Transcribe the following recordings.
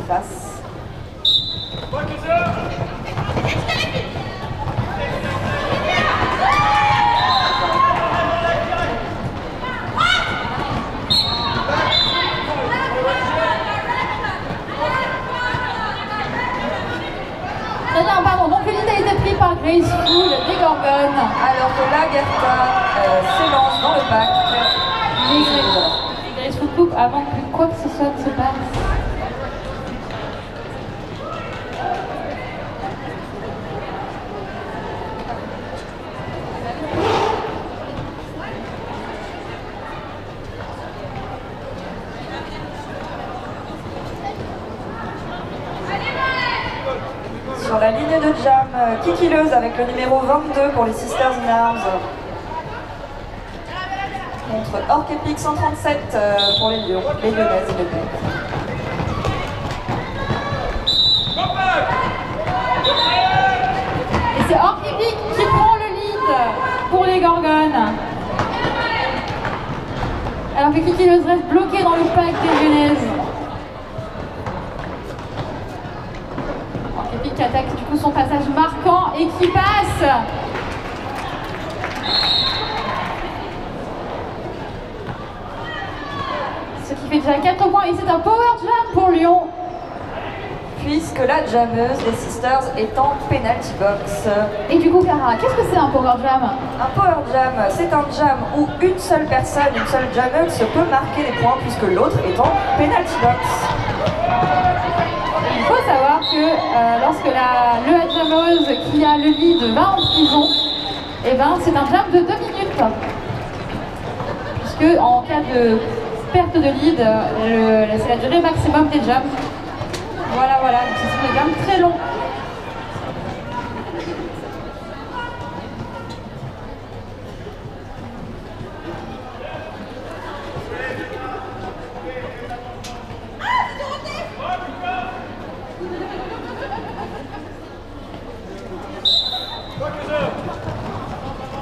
face. Très bien, pardon. Donc le lead a été pris par Graceful des Gorgones. Alors que Lagertha s'élance dans le pack. Les Graceful coupe avant que quoi que ce soit ne se passe. Sur la ligne de jam, Kikileuse avec le numéro 22 pour les Sisters in Arms. Contre Orc Epic 137 pour les Lyonnaises et le Bec. Et c'est Orc Epic qui prend le lead pour les Gorgones. Alors que Kikileuse reste bloqué dans le pack des Lyonnaises. Qui attaque du coup son passage marquant et qui passe. Ce qui fait déjà 4 points et c'est un power jam pour Lyon. Puisque la jammeuse des Sisters est en penalty box. Et du coup Clara, qu'est-ce que c'est un power jam? Un power jam, c'est un jam où une seule personne, une seule jammeuse peut marquer les points puisque l'autre est en penalty box. Il faut savoir que lorsque le jammeuse qui a le lead va en prison, et ben c'est un jam de 2 minutes. Puisque en cas de perte de lead, c'est la durée maximum des jams. Voilà, donc ce sont des jams très longs.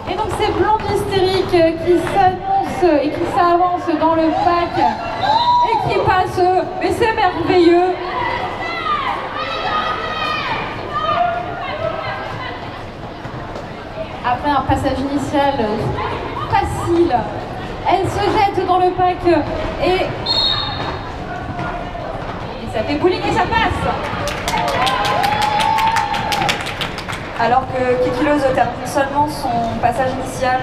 Et donc c'est Blonde Hystérique qui s'annonce et qui s'avance dans le pack et qui passe, mais c'est merveilleux. Après un passage initial facile, elle se jette dans le pack et ça fait bowling et ça passe. Alors que Kikileuse termine seulement son passage initial.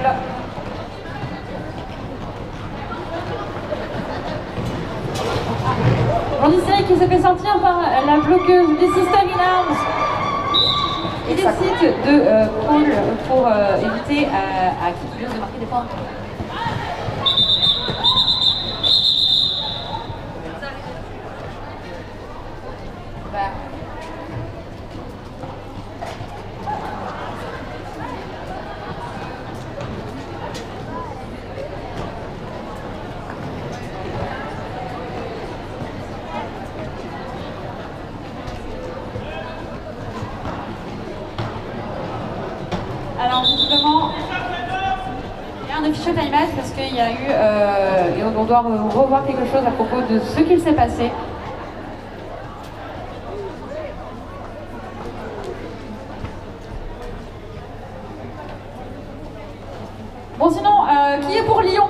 Blonde Hystérique qui se fait sortir par la bloqueuse des Sisters in Arms. Il décide de call pour éviter à Kikileuse de marquer des points. Alors justement, il y a un official timeout parce qu'il y a eu, et on doit revoir quelque chose à propos de ce qu'il s'est passé. Bon sinon, qui est pour Lyon?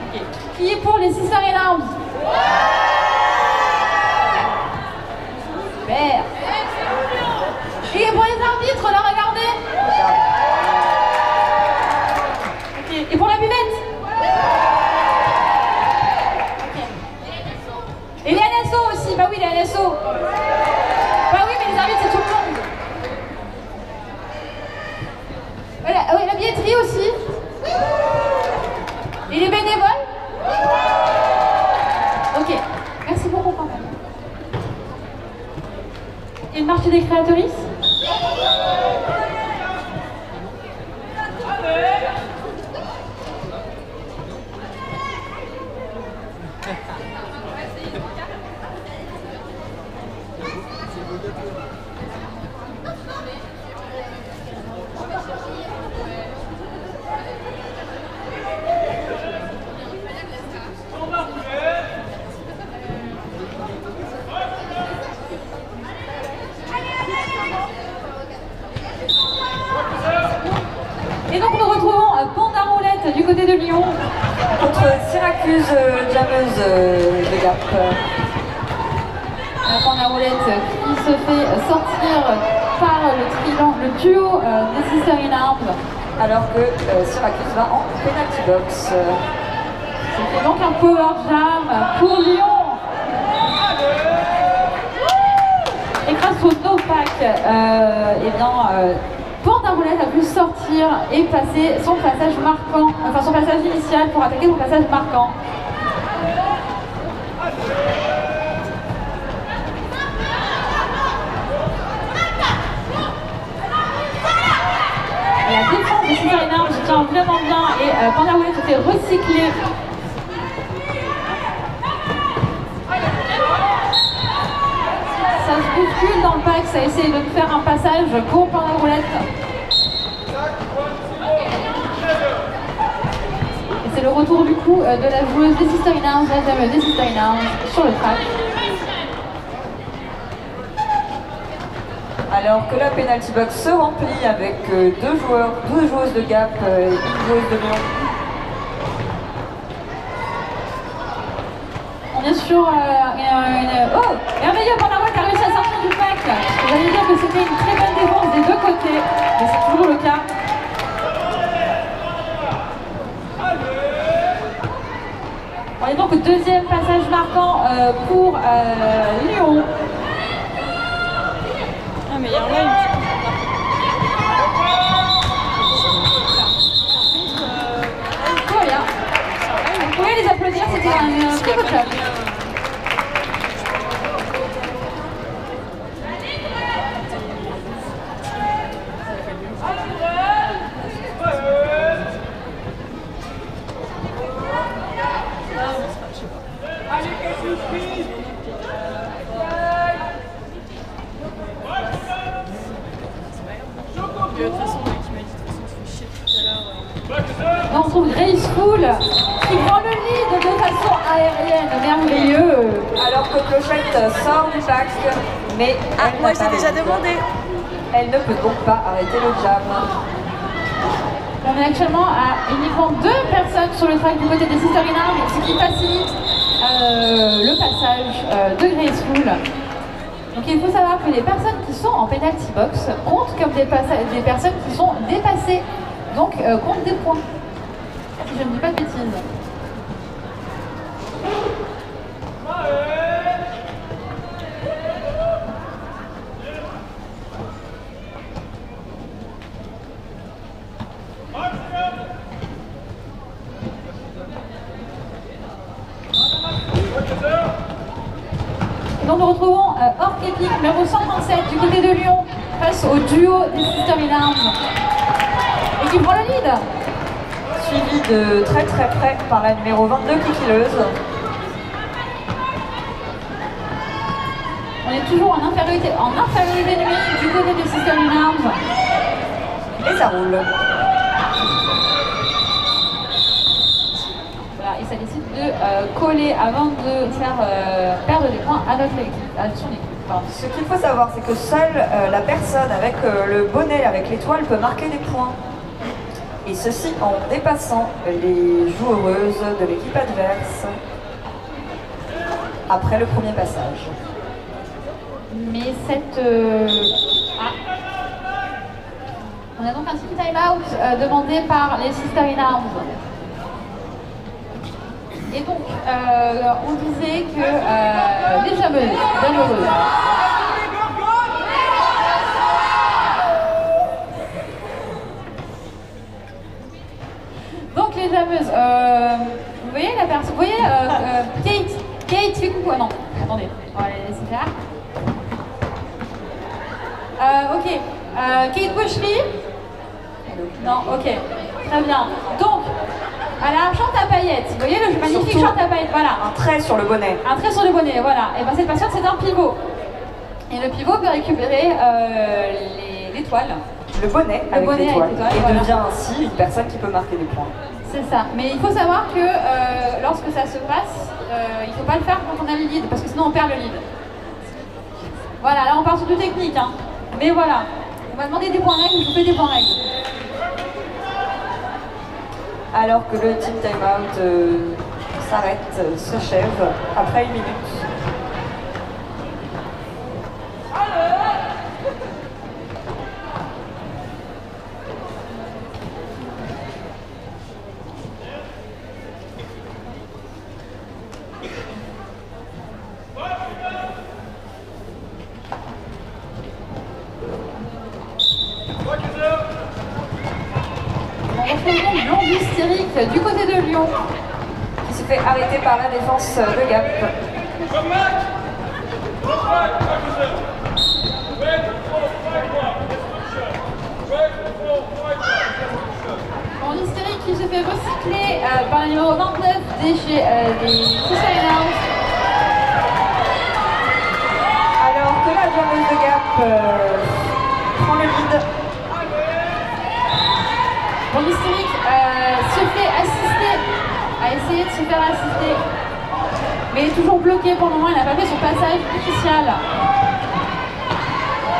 Okay. Qui est pour les Sisters in Arms? Super. Et pour les arbitres, là, regardez. Okay. Et pour la buvette? Okay. Et les NSO aussi, bah oui, les NSO. Bah oui, mais les arbitres, c'est tout le monde. Voilà, la billetterie aussi. Et les bénévoles? Ok, merci beaucoup quand même. Et le marché des créatrices? jammeuse de Gap. La bande à roulette qui se fait sortir par le duo des Sisters in Arms. Alors que Syracuse va en penalty box. C'était donc un power jam pour Lyon. Et grâce au no-pack, bande à roulette a pu sortir et passer son passage marquant, enfin son passage initial pour attaquer son passage marquant. La défense de Sisters in Arms tient vraiment bien et bande à roulette se fait recycler. Ça se bouscule dans le pack, ça essaie de faire un passage pour bande à roulette. Et c'est le retour du coup de la joueuse des Sisters in Arms, la jammeuse des Sisters in Arms sur le track. Alors que la penalty box se remplit avec deux joueuses de Gap et une joueuse de Lyon. On est sur merveilleux bande à roulette a réussi à sortir du pack. J'allais dire que c'était une très bonne défense des deux côtés, mais c'est toujours le cas. On est donc au deuxième passage marquant pour Lyon. Ah mais il y a un live. Tout va bien. Vous pouvez les applaudir, c'était un très beau job. De toute façon, le mec qui m'a dit de toute façon, tu fais chier tout à l'heure. Là, on trouve Graceful qui prend le lead de façon aérienne, merveilleux. Alors que Clochette sort du pack, mais Moi je l'ai déjà demandé. elle ne peut donc pas arrêter le jam. On est actuellement à uniquement 2 personnes sur le track du côté des Sisters in Arms, ce qui facilite le passage de Graceful. Donc il faut savoir que les personnes qui sont en penalty box comptent comme des personnes qui sont dépassées, donc comptent des points. Si je ne dis pas de bêtises. Donc nous retrouvons Orc Epic numéro 137 du côté de Lyon face au duo des Sisters in Arms et qui prend le lead. Suivi de très près par la numéro 22 Kikileuse. On est toujours en infériorité numérique du côté des Sisters in Arms. Et ça roule. Voilà, et ça décide de coller avant de faire perdre des points à notre équipe, à son équipe. Pardon. Ce qu'il faut savoir, c'est que seule la personne avec le bonnet, avec l'étoile, peut marquer des points. Et ceci en dépassant les joueuses de l'équipe adverse après le premier passage. Mais cette... On a donc un team time-out demandé par les Sisters in Arms. Et donc, on disait que les jameuses, bien heureuses. Donc les jameuses, vous voyez la personne, vous voyez Kate, fais coucou, non, attendez, on va les laisser faire. Ok, Kate Boucherie. Non, ok, très bien. Donc, elle a un short à paillettes. Vous voyez le magnifique Surtout, short à paillettes, voilà. Un trait sur le bonnet. Un trait sur le bonnet, voilà. Et bien cette patiente, c'est un pivot. Et le pivot peut récupérer l'étoile. Le bonnet Le avec bonnet l'étoile. avec l'étoile, Et voilà. devient ainsi une personne qui peut marquer des points. C'est ça. Mais il faut savoir que lorsque ça se passe, il ne faut pas le faire quand on a le lead, parce que sinon on perd le lead. Voilà, là on part sur du technique. Hein. Mais voilà, on m'a demandé des points règles, je vous fais des points règles. Alors que le team timeout s'arrête, s'achève après 1 minute. Blond hystérique du côté de Lyon Qui se fait arrêter par la défense de Gap. Blond hystérique qui se fait recycler par le numéro 29 des Sister House. Alors que la jammeuse de Gap prend le lead. Blond hystérique se fait assister, a essayé de se faire assister, mais il est toujours bloqué pour le moment, il n'a pas fait son passage initial.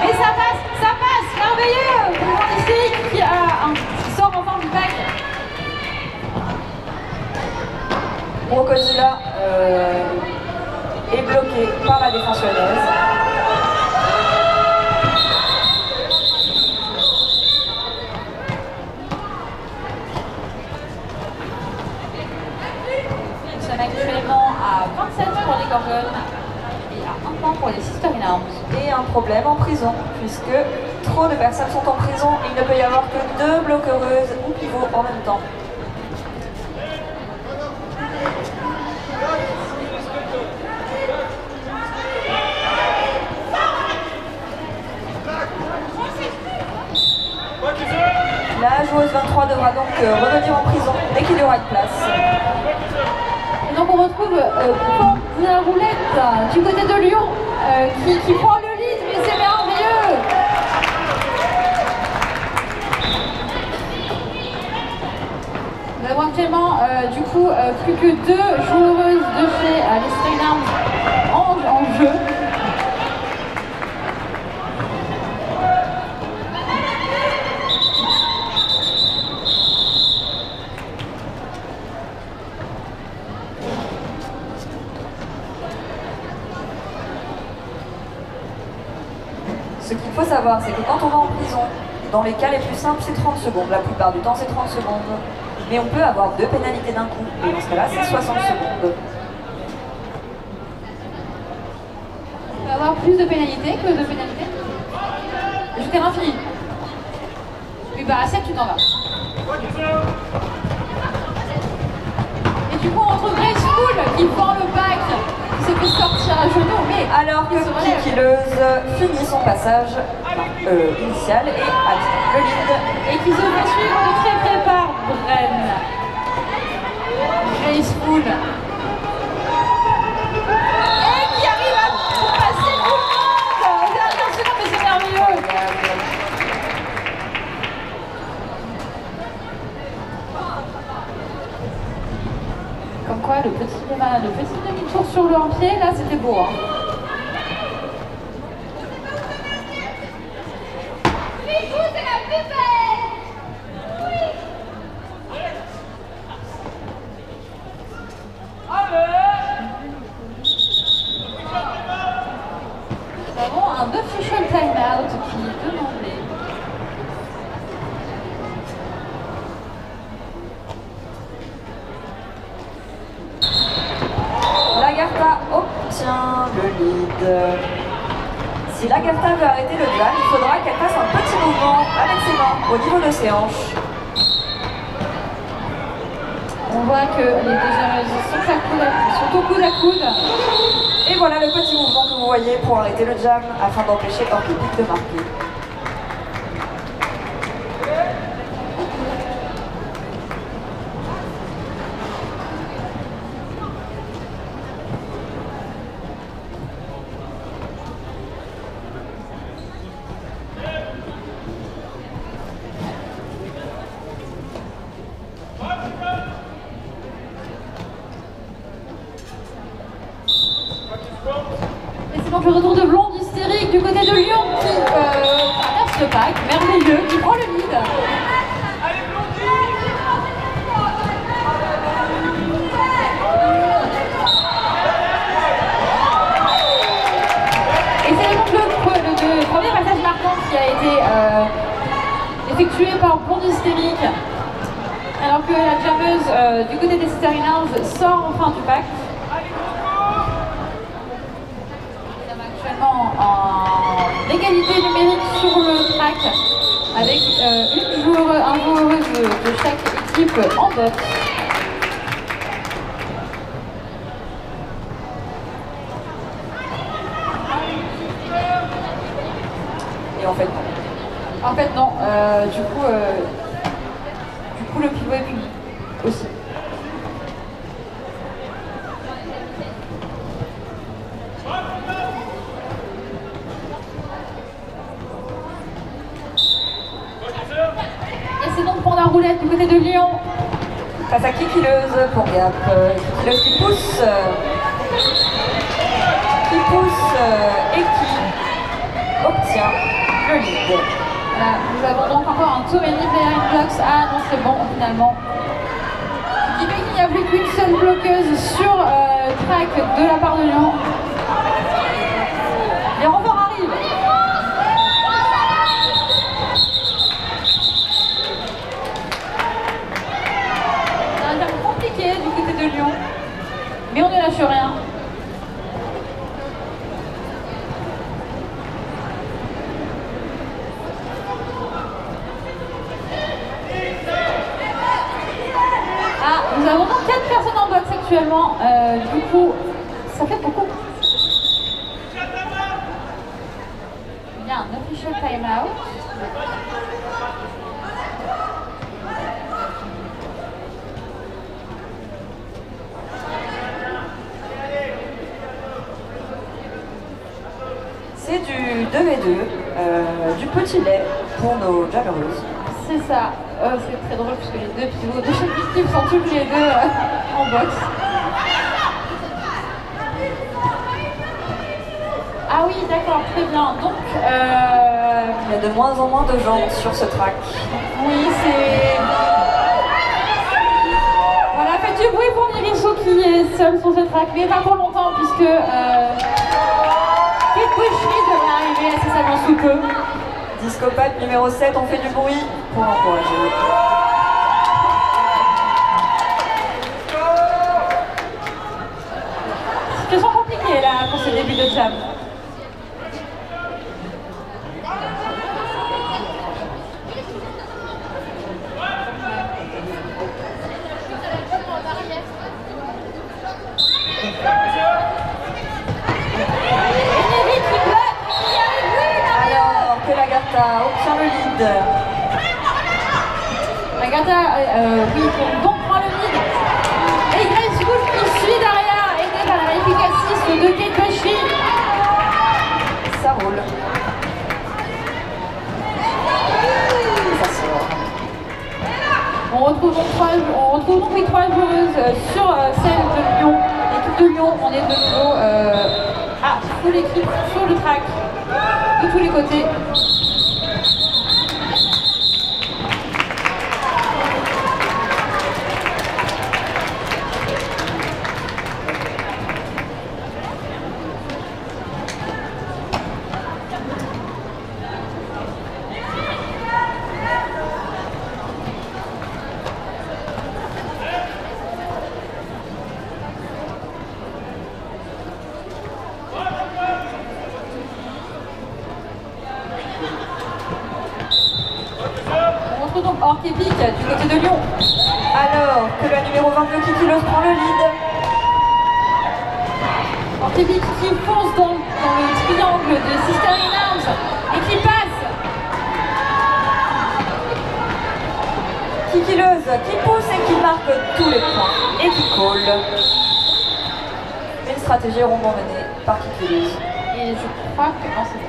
Mais ça passe, merveilleux pour Blond hystérique qui sort enfin du pack. Brocozilla est bloqué par la défense lyonnaise. Nous sommes actuellement à 27 pour les Gorgones et à 1 point pour les Sister in Arms. Et un problème en prison, puisque trop de personnes sont en prison et il ne peut y avoir que 2 bloqueuses ou pivots en même temps. La joueuse 23 devra donc revenir en prison dès qu'il y aura une place. Et donc on retrouve la roulette du côté de Lyon qui prend le lead, mais c'est merveilleux. Nous avons actuellement du coup plus que 2 joueuses de chez les Sister in Arms en jeu. Ce qu'il faut savoir, c'est que quand on va en prison, dans les cas les plus simples, c'est 30 secondes. La plupart du temps, c'est 30 secondes. Mais on peut avoir 2 pénalités d'un coup. Et dans ce cas-là, c'est 60 secondes. On peut avoir plus de pénalités que de pénalités. Jusqu'à l'infini. Oui, bah à 7, tu t'en vas. Et du coup, on retrouve Grace Poole qui prend le pack, qui s'est fait sortir à genoux, mais Alors que Kikileuse finit son passage initial et a le lead. et qui se fait suivre de très près par Bren. Grace Poole. Et qui arrive à passer tout le monde. Dernière seconde, mais c'est merveilleux. Comme quoi, le petit demi-tour sur le pied, là, c'était beau. Hein. Nous avons un official timeout qui est demandé. Lagarta obtient le lead. Si Lagarta veut arrêter le jam, il faudra qu'elle fasse un petit mouvement avec ses mains au niveau de ses hanches. On voit que les deux joueuses sont au coude à coude. Et voilà le petit mouvement que vous voyez pour arrêter le jam afin d'empêcher Orchidpic de marquer. Et c'est donc le retour de Blonde hystérique du côté de Lyon qui traverse le pack, merveilleux, qui prend le lead. a été effectué par bond hystérique, alors que la jammeuse du côté des Sister in Arms sort enfin du pack. Nous sommes actuellement en égalité numérique sur le track avec un joueur de chaque équipe en boxe. Et en fait non. Du coup le pivot est puni aussi. Et c'est donc pour la roulette du côté de Lyon. Face à Kikileuse pour Gap. Kikileuse qui pousse et qui obtient le lead. Voilà, nous avons donc encore un tour et demi behind blocks. Ah non, c'est bon finalement. Ce qui fait qu'il n'y a plus qu'une seule bloqueuse sur track de la part de Lyon. Les renforts arrivent. C'est un terme compliqué du côté de Lyon, mais on ne lâche rien. Nous avons donc 4 personnes en boxe actuellement, du coup ça fait beaucoup. Il y a un official timeout. C'est du 2v2, du petit lait pour nos jammereuses. C'est ça, c'est très drôle puisque les deux pivots de chaque équipe sont tous les deux en boxe. Ah oui, d'accord, très bien. Donc, il y a de moins en moins de gens sur ce track. Oui, c'est... Voilà, faites du bruit pour Nirisso qui est seul sur ce track, mais pas pour longtemps puisque Kate Bushmead devrait arriver nécessairement sous peu. Discopathe numéro 7, on fait du bruit pour l'encourager. Situation compliquée là pour ce début de jam. Alors que l'Agatha obtient le lead. Agatha, oui, donc prend le lead. Et Grace Wood qui suit derrière, aidée par la magnifique assist de Kate Bushmead. Ça roule. Ça sort. On retrouve donc 3 joueuses sur celle de Lyon. L'équipe de Lyon, on est de nouveau à full équipe sur le track de tous les côtés. Donc Orkepic du côté de Lyon. Alors que la numéro 22 Kikileuse prend le lead. Orkepic qui fonce dans le triangle de Sister in Arms et qui passe. Kikileuse qui pousse et qui marque tous les points et qui colle. Une stratégie rondement menée par Kikileuse. Et je crois que non, c'est bon.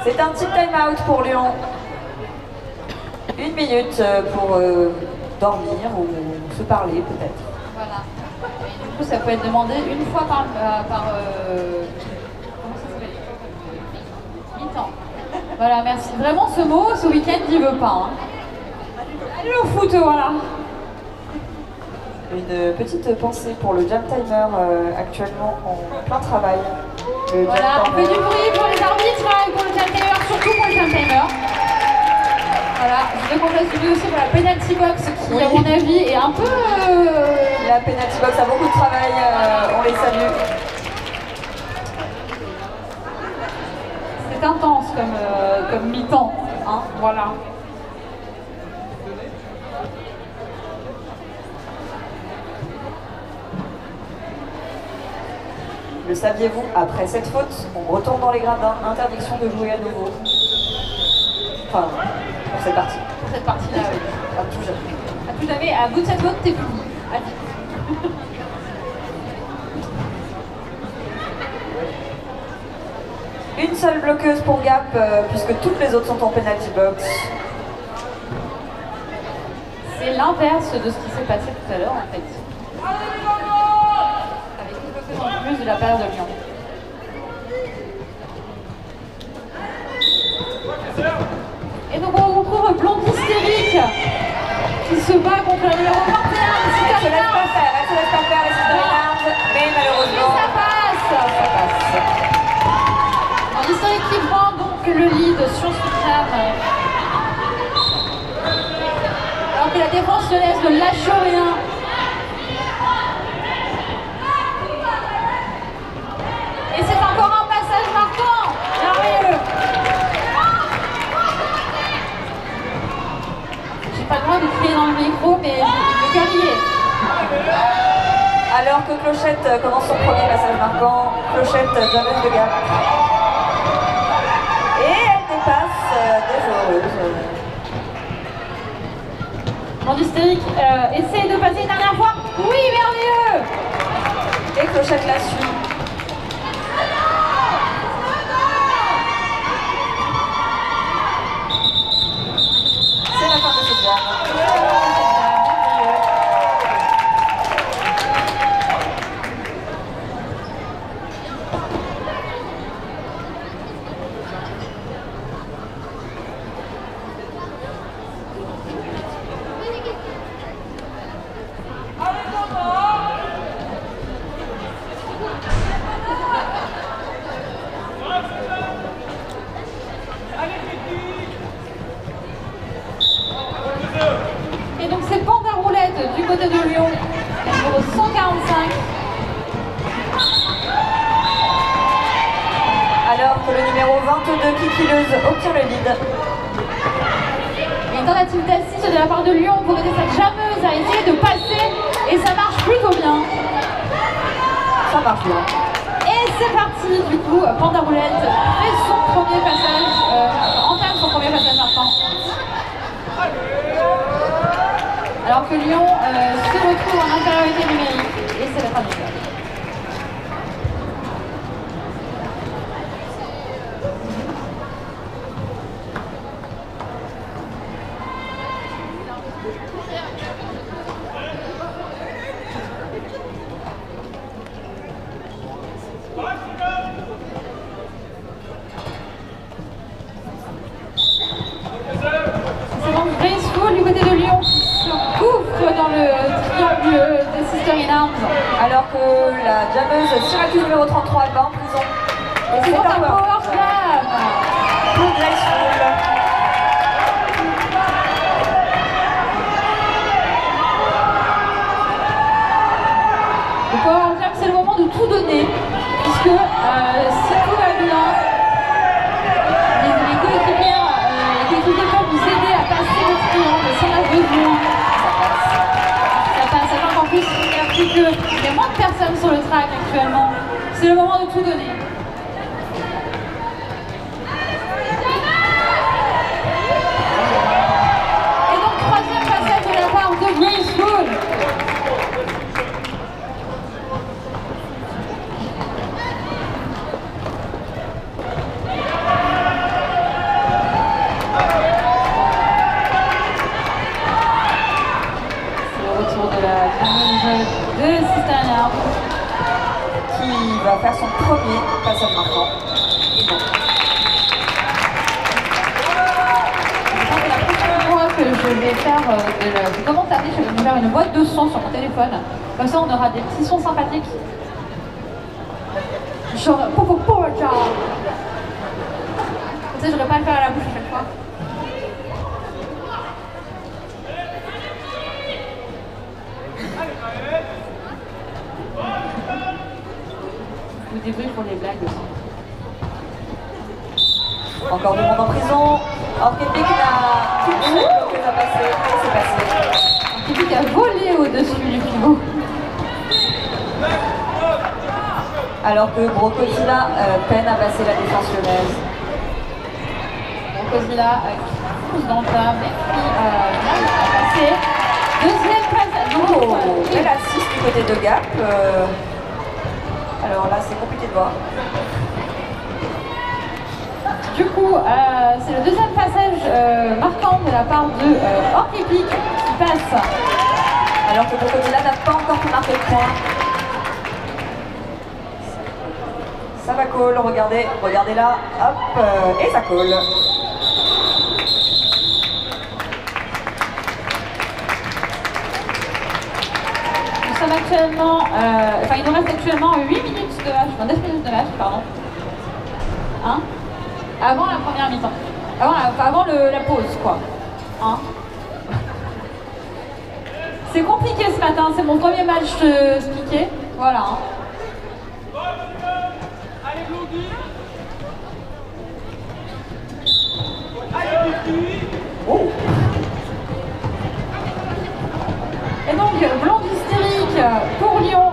C'est un petit time-out pour Lyon. 1 minute pour dormir ou se parler peut-être. Voilà. Du coup, ça peut être demandé une fois par comment ça s'appelle? Mi-temps. Voilà, merci. Vraiment, ce mot, ce week-end, il veut pas. Hein. Allez au foot, voilà. Une petite pensée pour le jam timer actuellement en plein travail. Voilà, on fait du bruit pour les arbitres et pour le jam timer, surtout pour le jam timer. Voilà, je voudrais qu'on fasse une vidéo aussi pour la penalty box qui, à mon avis, est un peu... La penalty box a beaucoup de travail, on les salue. C'est intense comme mi-temps, hein, voilà. Le saviez-vous, après cette faute, on retourne dans les gradins, interdiction de jouer à nouveau. Enfin, pour cette partie. Pour cette partie-là, oui. À tout jamais. À tout jamais, à bout de cette faute, t'es fini. Allez. Une seule bloqueuse pour Gap, puisque toutes les autres sont en penalty box. C'est l'inverse de ce qui s'est passé tout à l'heure, en fait. Avec une bloqueuse en plus de la part de Lyon. Et donc on retrouve Blonde Hystérique qui se bat contre le numéro 21. Elle se laisse pas faire, les Sister Renards, mais malheureusement... Ça passe. Blonde Hystérique qui prend donc le lead sur Supreme. Alors que la défense lyonnaise ne lâche rien. Et c'est encore un passage marquant. Merveilleux. J'ai pas le droit de crier dans le micro, mais le cœur y est. Alors que Clochette commence son premier passage marquant, Clochette jamais de Gap. Et elle dépasse des joueuses. Blonde Hystérique essaie de passer une dernière fois. Oui, merveilleux. Et Clochette la suit. C'est la fin de ce jam. Et donc c'est Panda Roulette du côté de Lyon, numéro 145. Alors que le numéro 22, Kikileuse, obtient le lead. Une tentative d'assist de la part de Lyon pour aider sa jammeuse à essayer de passer et ça marche plutôt bien. Ça marche bien. Et c'est parti du coup, Panda Roulette fait son premier passage, entame son premier passage marquant. Alors que Lyon se retrouve en infériorité numérique et c'est la fin du jeu. C'est donc Graceful du côté de Lyon qui se gouffre dans le triangle des Sister in Arms. Alors que la jammeuse Syracuse numéro 33 va en prison. Et C'est donc un power slam. Pour Graceful. Le power slam, c'est le moment de tout donner, puisque si tout va bien, les coéquipiers peuvent vous aider à passer le triangle si on a besoin. Ça passe, sachant qu'en plus, il y a moins de personnes sur le track actuellement. C'est le moment de tout donner. Et donc, troisième passage de la part de Graceful. C'est le retour de la fameuse de Sistania. bien. Qui va faire son premier passage marquant. Et non. C'est la prochaine fois que je vais faire du commentaire, je vais me faire une boîte de son sur mon téléphone. Comme ça, on aura des petits sons sympathiques. Genre, popo, genre. Comme ça, je n'aurais pas à le faire à la bouche à chaque fois. Ou des bruits pour les blagues aussi. Encore du monde en prison. Orkepic n'a qu'une seule bloqueuse à passer. Et c'est passé. Orkepic a volé au-dessus du pivot. Alors que Brocozilla peine à passer la défense lyonnaise. Brocozilla qui pousse dans le tas, mais qui n'arrive pas à passer. Deuxième passe. Oh, belle assist du côté de Gap. Alors là, c'est compliqué de voir. Du coup, c'est le deuxième passage marquant de la part de Orkepic qui passe. Alors que Brocozilla n'a pas encore pu marquer le point. Ça va call, regardez là, hop, et ça colle. Nous sommes actuellement, il nous reste actuellement 8 minutes de match, enfin 9 minutes de match, pardon. Hein? Avant la première mi-temps. Avant la pause, quoi. Hein? C'est compliqué ce matin, c'est mon premier match spiqué. Voilà. Hein. Oh. Et donc, blonde hystérique pour Lyon.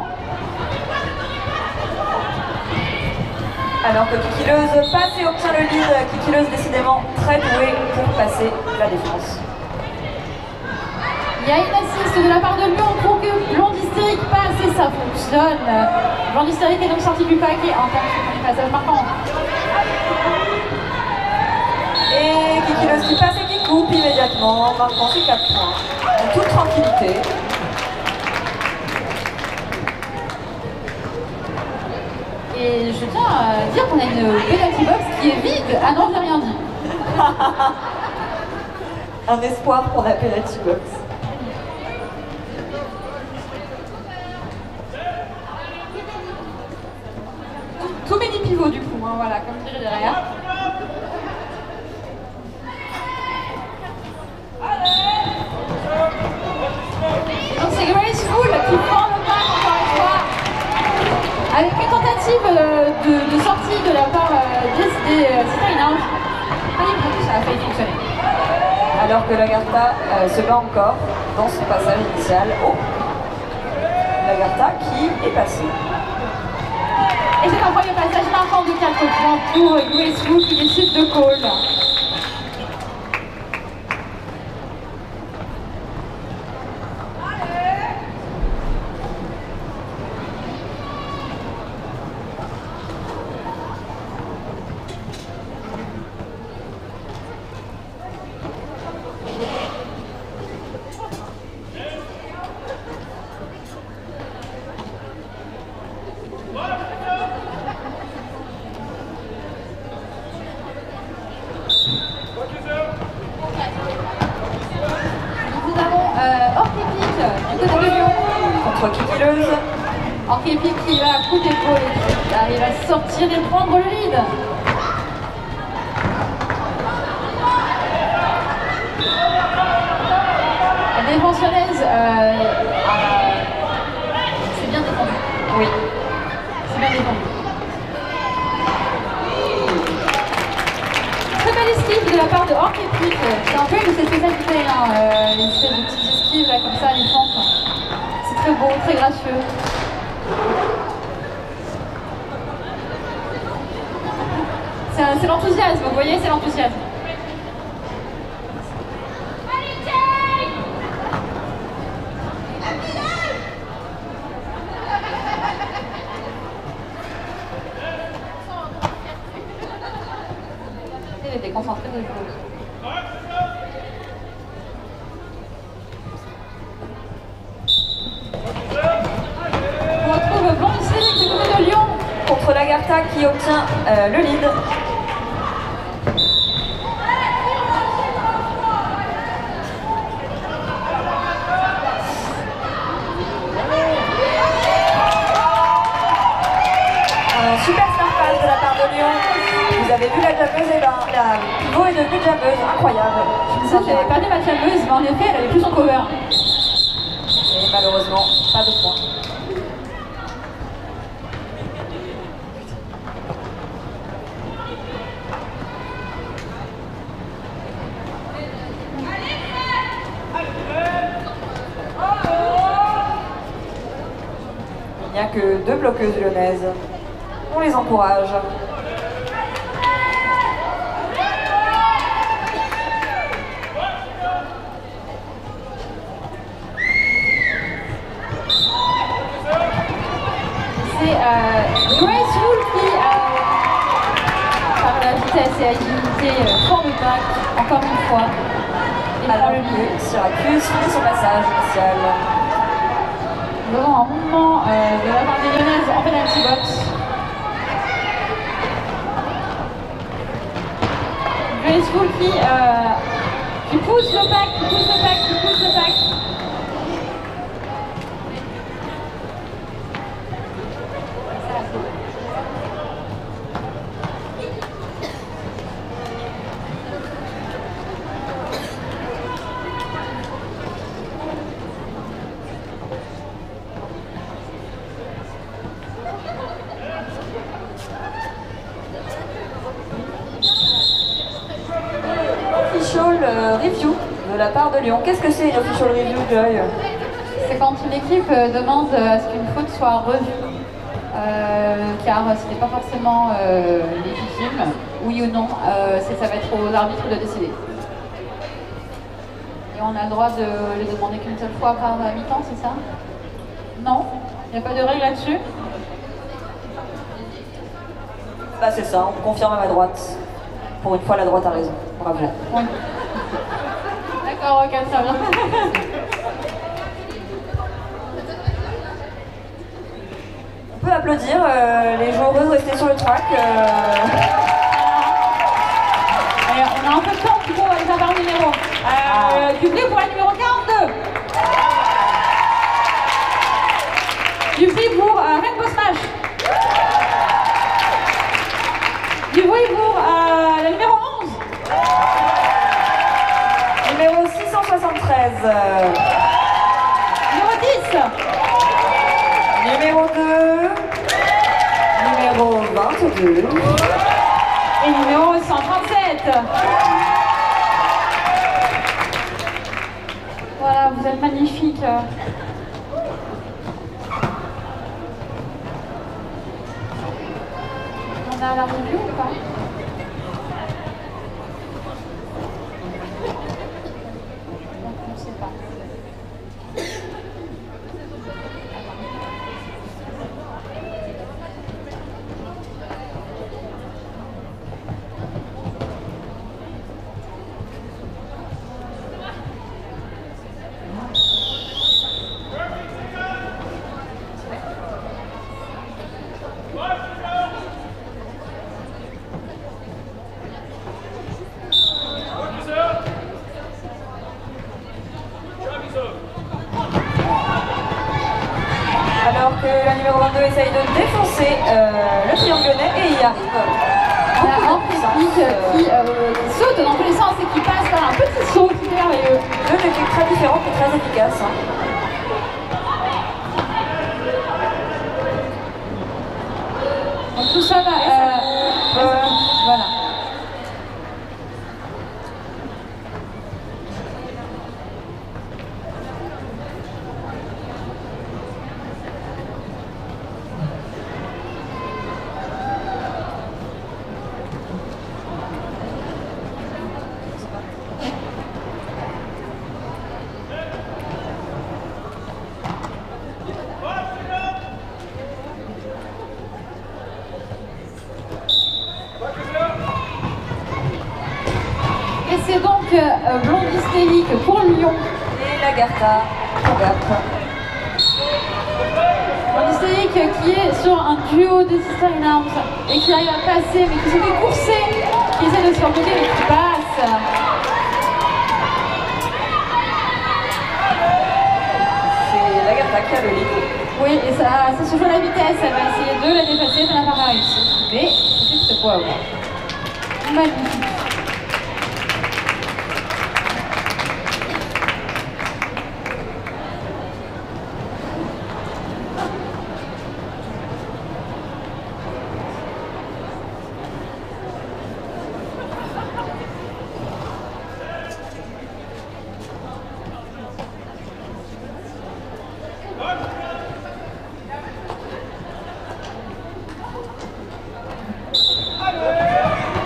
Alors que Kikileuse passe et obtient le lead. Kikileuse décidément très douée pour passer la défense. Il y a une assiste de la part de Lyon pour que blonde hystérique passe et ça fonctionne. Blonde hystérique est donc sortie du paquet en tant que passage marquant. Et Kikileuse qui passe et qui coupe immédiatement, marquant ses 4 points. En toute tranquillité. Et je tiens à dire qu'on a une penalty box qui est vide. Ah non, j'ai rien dit. Un espoir pour la penalty box. Tout mini pivot du coup, hein, voilà, comme dirait derrière. Donc c'est Graceful qui prend le bac encore une fois. Avec une tentative de sortie de la part des Citadins. Ça a failli fonctionner. Alors que Lagarta se bat encore dans son passage initial. Oh, Lagarta qui est passé. Et c'est un premier passage marquant de 4 points pour Graceful qui décide de call. Nous avons Orkepic du côté de Lyon Contre Kikileuse. Orkepic qui va à coup d'épaule et qui arrive à sortir et prendre le lead. La défense lyonnaise, c'est bien défendu. Oui. C'est bien défendu. Très belle esquive de la part de Orkepic. C'est un peu une de ses spécialités, hein, les espèces de petites esquives là, comme ça, les fentes. C'est très beau, très gracieux. C'est l'enthousiasme, vous voyez, c'est l'enthousiasme. Elle était concentrée de jouer. Contre Lagarta qui obtient le lead. Un super star pass de la part de Lyon. Vous avez vu la jammeuse, et la pivot est devenue jammeuse, incroyable. Ça, j'avais pas vu ma jammeuse, mais en effet, elle avait plus son cover. Et malheureusement, pas de points. Il n'y a que 2 bloqueuses lyonnaises. On les encourage. C'est Grace Wool qui, par la vitesse et agilité, fort le pack, encore une fois. Et prend Alors le lead. que Syracuse finit son passage initial. Nous avons un mouvement de la part des Lyonnaises en penalty box. Grace Wool qui pousse le pack, qui pousse le pack, qui pousse le pack. Official review de la part de Lyon. Qu'est-ce que c'est une official review, Joy? C'est quand une équipe demande à ce qu'une faute soit revue, car ce n'est pas forcément légitime, oui ou non, ça va être aux arbitres de décider. Et on a le droit de les demander qu'une seule fois par mi-temps, c'est ça? Non? Il n'y a pas de règle là-dessus? Bah c'est ça, on confirme à ma droite. Pour une fois, la droite a raison. Bravo. Oui. D'accord, ok, très bien. On peut applaudir les joueuses restées sur le track. Allez, on a un peu de temps, du coup, on va aller faire par numéro. Du prix pour la numéro 42. Du prix pour Rainbow Smash. Du bruit pour la numéro 11. Numéro 673. Numéro 10. Numéro 2. Numéro 22. Et numéro 137. Voilà, vous êtes magnifiques. On a la review ou pas? On ne sait pas. Alors que la numéro 22 essaye de défoncer le triangle lyonnais et y arrive. On a un technique qui saute dans tous les sens et qui passe par un petit saut qui est merveilleux. Deux techniques très différentes et très efficaces. Donc tout ça va... voilà. Et c'est donc Blonde Hystérique pour Lyon. Et Lagarta pour Gap. Un hystérique qui est sur un duo de Sister in Arms et qui arrive à passer, mais qui se fait courser, qui essaie de se faire bloquer mais qui passe. C'est l'Agatha qui a le lead. Oui, et ça se joue à la vitesse, elle va essayer de la dépasser, ça n'a pas réussi. Mais c'était très beau à voir. Magnifique.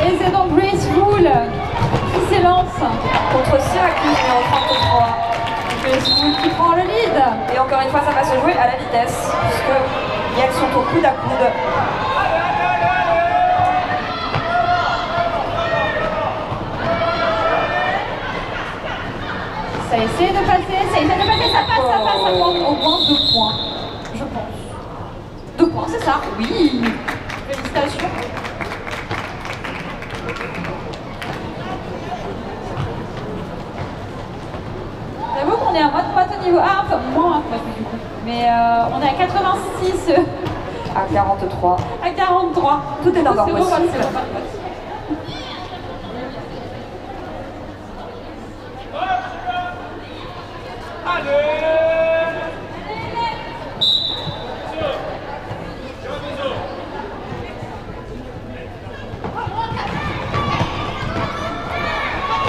Et c'est donc Graceful qui s'élance Contre Syracuse, numéro 33. Graceful qui prend le lead. Et encore une fois, ça va se jouer à la vitesse, puisque elles sont au coude à coude. Ça essaie de passer, ça passe, ça prend au moins 2 points, je pense. 2 points, c'est ça? Oui. Félicitations. J'avoue qu'on est à moins de moitié au niveau. Ah, enfin, moins du coup. Mais on est à 86. À 43. À 43. Tout est encore C'est bon, possible. c'est bon.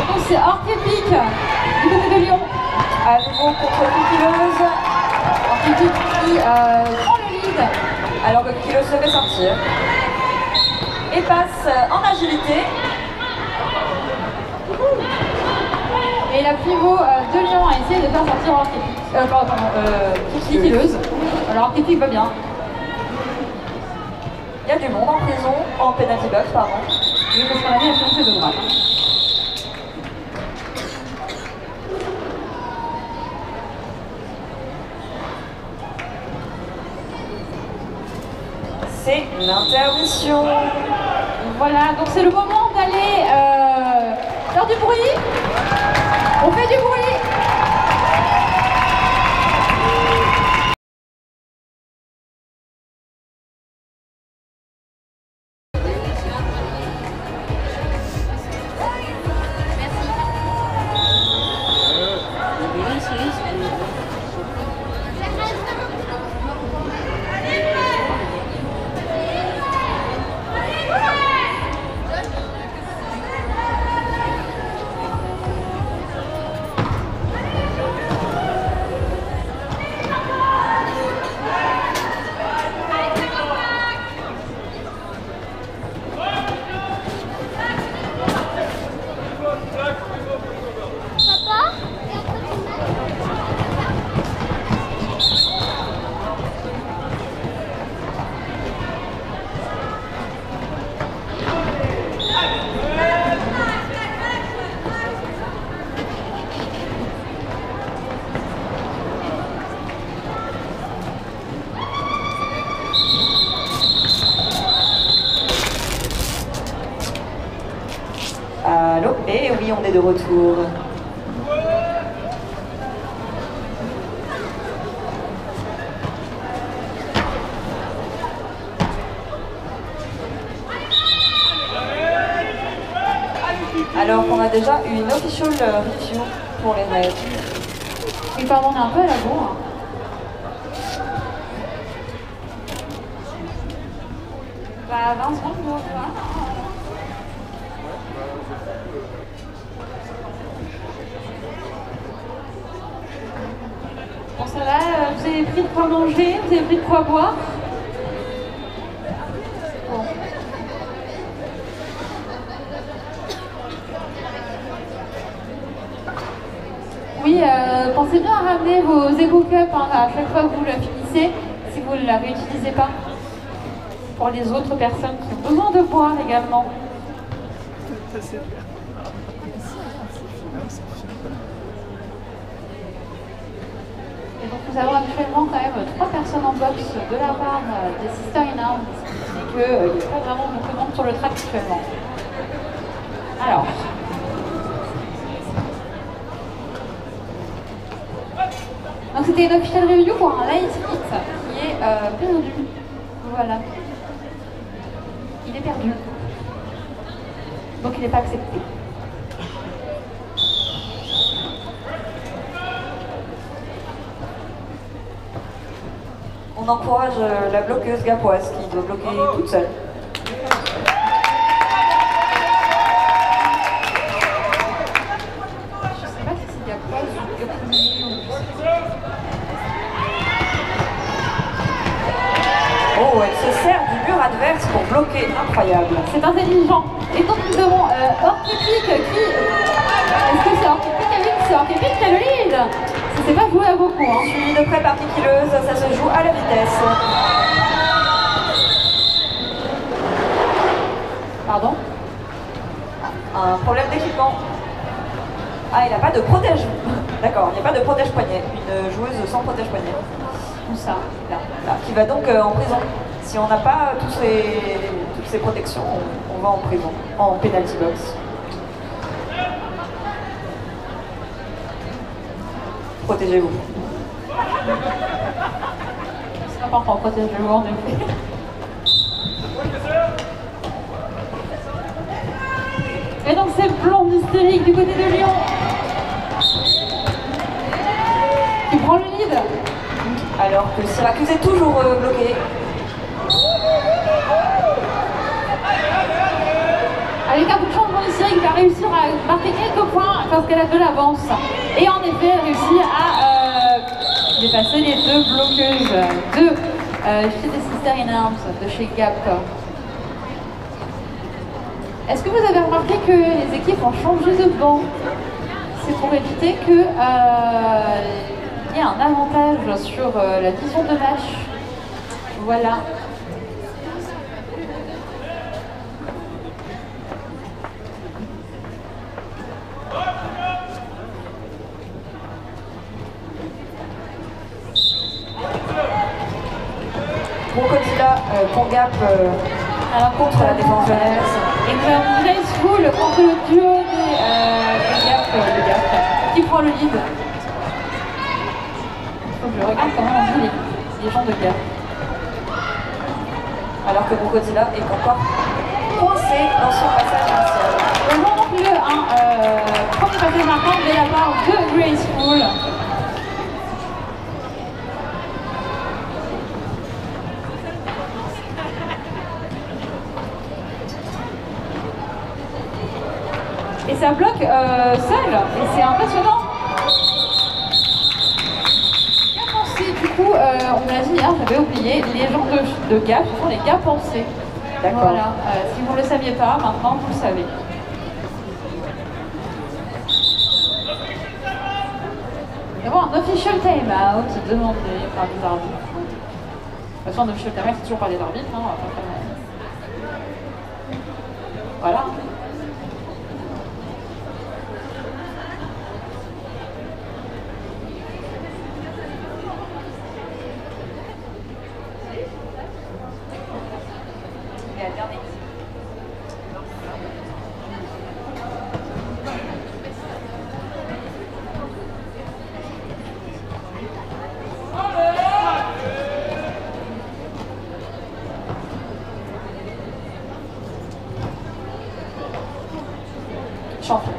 Donc c'est Orc-Epic du côté de Lyon. À nouveau contre Pipileuse. Orc-Epic qui prend le lead. Alors que Kilo se fait sortir. Et passe en agilité. Et la pivot de Lyon a essayé de faire sortir Orc-Epic. Pipileuse. Alors Orc-Epic va bien. Il y a du monde en prison, en penalty box, pardon. Oui, parce qu'on a mis la chance de droite. C'est l'intermission. Voilà, donc c'est le moment d'aller faire du bruit. On fait du bruit. Allô? Et oui, on est de retour. Alors qu'on a déjà une official review pour les raids. Oui, pardon, on est un peu à la bourre. Bah, 20 secondes pour voir. Bon, ça va, vous avez pris de quoi manger, vous avez pris de quoi boire. Bon. Oui, pensez bien à ramener vos Eco Cups à chaque fois que vous la finissez, si vous ne la réutilisez pas. Pour les autres personnes qui ont besoin de boire également. Et donc nous avons actuellement quand même 3 personnes personne en boxe de la part des Sisters in Arms, ce qui fait qu'il n'y a pas vraiment beaucoup de monde sur le track actuellement. Alors. Donc c'était une official review pour un light hit qui est perdu. Voilà. Il est perdu. Donc il n'est pas accepté. On encourage la bloqueuse gapoise qui doit bloquer toute seule. Je sais pas si c'est gapoise ou gapounée ou... Oh, elle se sert du mur adverse pour bloquer. Incroyable. C'est intelligent. Et donc nous avons Orkipic qui... Est-ce que c'est Orkipic qui a vu? C'est Orkipic qui a le lead. Ça s'est pas joué à beaucoup. Hein. Suivi de près par Piquileuse, ça se joue à la vitesse. Pardon? Un problème d'équipement. Ah, il n'a pas de protège. D'accord, il n'y a pas de protège-poignet. Une joueuse sans protège-poignet. Où ça? Là. Là, qui va donc en prison. Si on n'a pas toutes ces protections, on va en prison, en penalty box. Protégez-vous. C'est important, protégez-vous en effet. Et donc c'est Blonde hystérique du côté de Lyon qui prend le lead. Alors que Syracuse est toujours bloqué. Avec un coup de chance, Blonde hystérique va réussir à marquer quelques points parce qu'elle a de l'avance. Et en effet, elle réussit à dépasser les deux bloqueuses de chez des Sisters in Arms, de chez Gap. Est-ce que vous avez remarqué que les équipes ont changé de banc? C'est pour éviter qu'il y ait un avantage sur la vision de match. Voilà. Crocodila pour Gap Alors contre la défense jeunesse. Et nous avons Grace Full contre le duo des Gap, de Gap, qui prend le lead. Il faut que je regarde comment on dit les gens de Gap. Alors que Crocodila est encore coincé dans son passage initial. Nous avons donc le premier passage marquant de la part de Grace Full. Et ça bloque seul, et c'est impressionnant. Bien pensé, du coup, on l'a dit hier, j'avais oublié, les gens de Gap, ce sont les gars pensés. D'accord. Voilà, si vous ne le saviez pas, maintenant vous le savez. Nous avons un official time-out demandé par des arbitres. De toute façon, un official time-out, c'est toujours par des arbitres. Hein, voilà. Champion.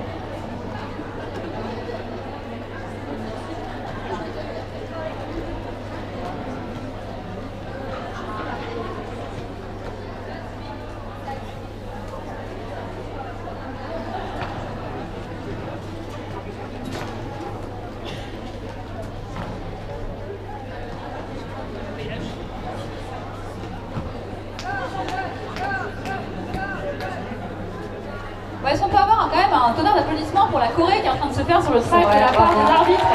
Ouais, est-ce qu'on peut avoir quand même un tonnerre d'applaudissements pour la Corée qui est en train de se faire sur le track de la part des arbitres?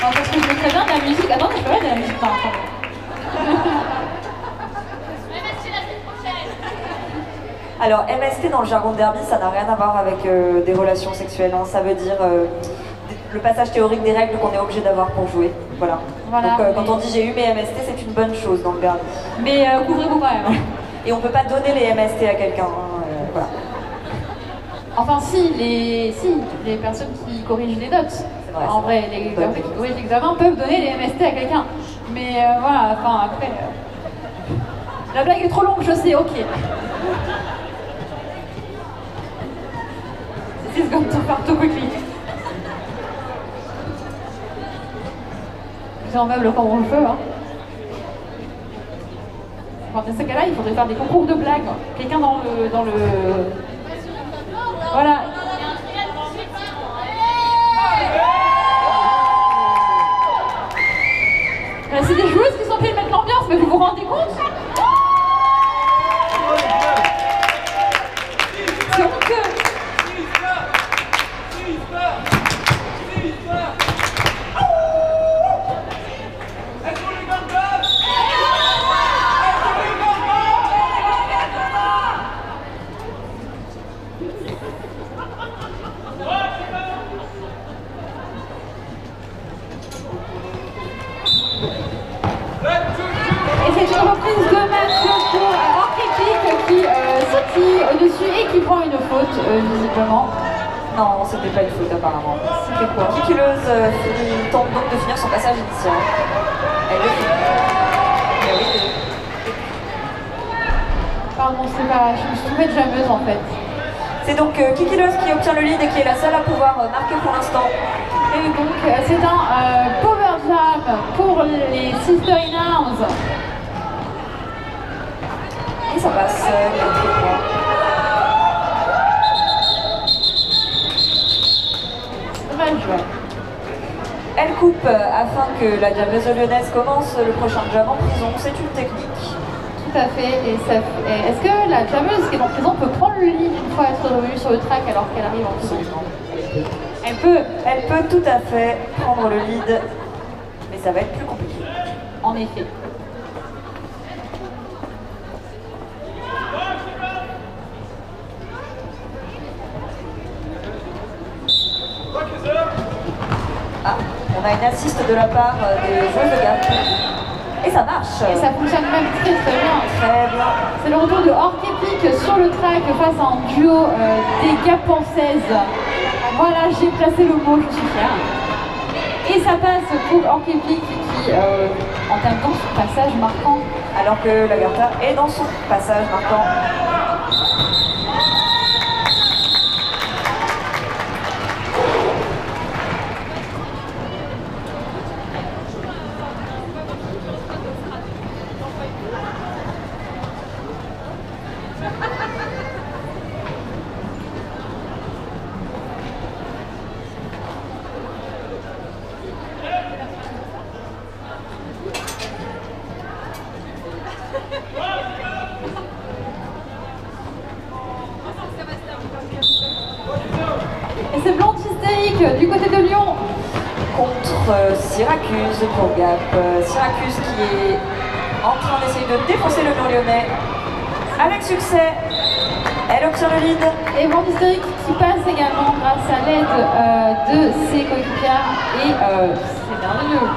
Non, parce que je me très bien de la musique. Attendez, je peux mettre de la musique par contre. Alors MST dans le jargon de derby, ça n'a rien à voir avec des relations sexuelles. Hein. Ça veut dire le passage théorique des règles qu'on est obligé d'avoir pour jouer. Voilà. Donc quand on dit j'ai eu mes MST, c'est une bonne chose dans le Berly. Mais couvrez-vous quand même. Et on peut pas donner les MST à quelqu'un. Voilà. Enfin si les personnes qui corrigent les notes. Vrai, en vrai, les personnes qui corrigent l'examen peuvent donner les MST à quelqu'un. Mais voilà, enfin après... La blague est trop longue, je sais, ok. This is going to far too quickly. J'ai en meuble comme on le veut, hein. Dans ce cas-là, il faudrait faire des concours de blagues. Quelqu'un dans le... Voilà. C'est des joueuses qui sont fait mettre l'ambiance, mais vous vous rendez compte? C'est honteux. Et c'est une reprise de match pour Orc-Epic qui sautille au-dessus et qui prend une faute, visiblement. Non, c'était pas une faute apparemment. C'était quoi? Kikileuse tente donc de finir son passage initial. Elle le finit. Pardon, c'est pas... Je me suis trouvée jammeuse en fait. C'est donc Kikileuse qui obtient le lead et qui est la seule à pouvoir marquer pour l'instant. Et donc c'est un power jam pour les Sister in Arms. Et ça passe. Dommage, ouais. Elle coupe afin que la jammeuse lyonnaise commence le prochain jam en prison. C'est une technique. Tout à fait. Et est-ce que la jammeuse qui est en prison peut prendre le lead une fois être revenue sur le track alors qu'elle arrive en prison? Elle peut tout à fait prendre le lead, mais ça va être plus compliqué. En effet. Ah, on a une assiste de la part des joueuses de garde. Et ça marche. Et ça fonctionne même très bien. Très bien. C'est le retour de Orc-Epic sur le track face à un duo des Gapansaises. Voilà, j'ai placé le mot, je suis fière. Et ça passe pour Orc-Epic qui entame donc son passage marquant. Alors que la Garta est dans son passage marquant. Et c'est Blanche Hystérique du côté de Lyon. Contre Syracuse pour Gap. Syracuse qui est en train d'essayer de défoncer le mur lyonnais. Avec succès, elle obtient le lead. Et Blanche Hystérique qui passe également grâce à l'aide de ses coéquipières. Et c'est merveilleux.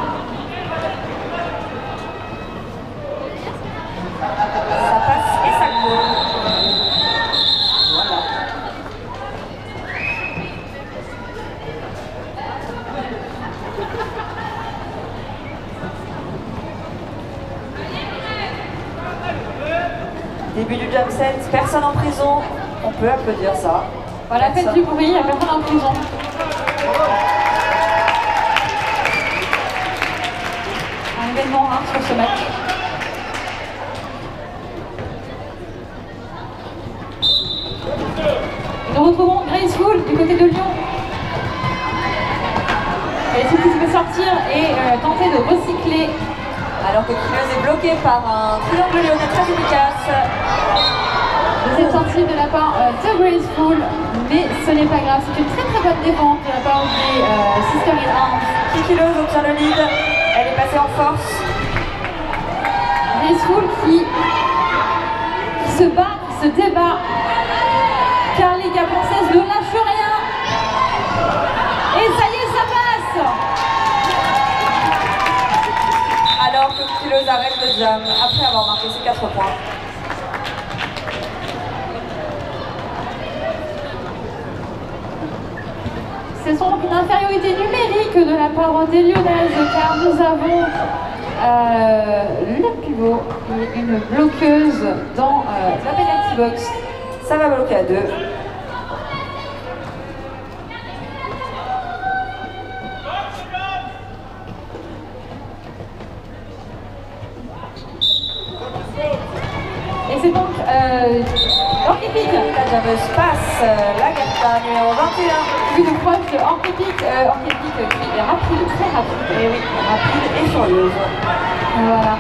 Ça passe et ça court. Voilà. Début du jam set, personne en prison. On peut applaudir ça. Voilà, faites du bruit, il n'y a personne en prison. Un événement rare sur ce match. Nous retrouvons Graceful du côté de Lyon. Elle essaie de se sortir et tenter de recycler. Alors que Kikileuse est bloquée par un triangle lyonnais très efficace. De cette sortie de la part de Graceful, mais ce n'est pas grave. C'est une très très bonne défense de la part des Sister in Arms. Kikileuse obtient le lead. Elle est passée en force. Graceful qui se bat, qui se débat. Car les Gapansaises ne lâchent rien. Et ça y est, ça Jam après avoir marqué ses 4 points. C'est sans doute une infériorité numérique de la part des Lyonnaises, car nous avons le pivot et une bloqueuse dans la penalty box. Ça va bloquer à 2. Et c'est donc Orkipic. La jammeuse passe Lagarta, numéro 21. Une preuve de Orkipic qui est rapide, très rapide. Et oui, rapide et furieuse. Voilà,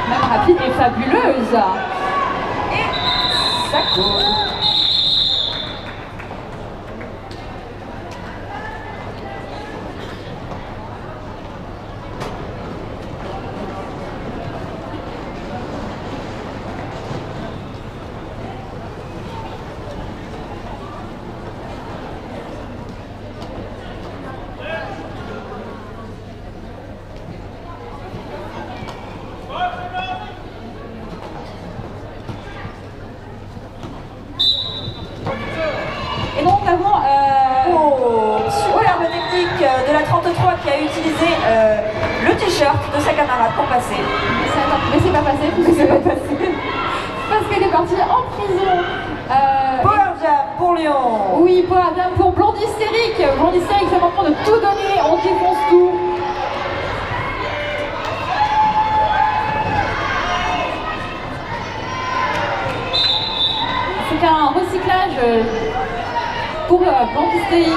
même rapide et fabuleuse. Et ça coule. Et donc nous avons superbe technique de la 33 qui a utilisé le t-shirt de sa camarade pour passer. mais c'est pas passé, parce qu'elle est partie en prison. Power Jam pour Lyon. Oui, Power Jam pour Blondie Hystérique. Blondie Hystérique, c'est le moment de tout donner, on défonce tout. C'est un recyclage pour Blondie Hystérique.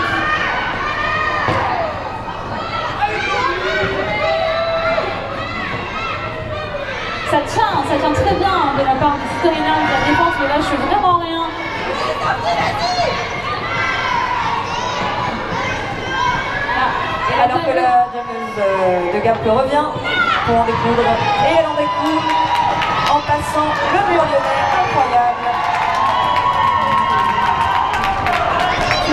Ça tient très bien de la part du Storyline de la défense, ne lâche vraiment rien. Alors que la jammeuse de Gap revient pour en découdre. Et elle en découvre en passant le mur lyonnais. Incroyable.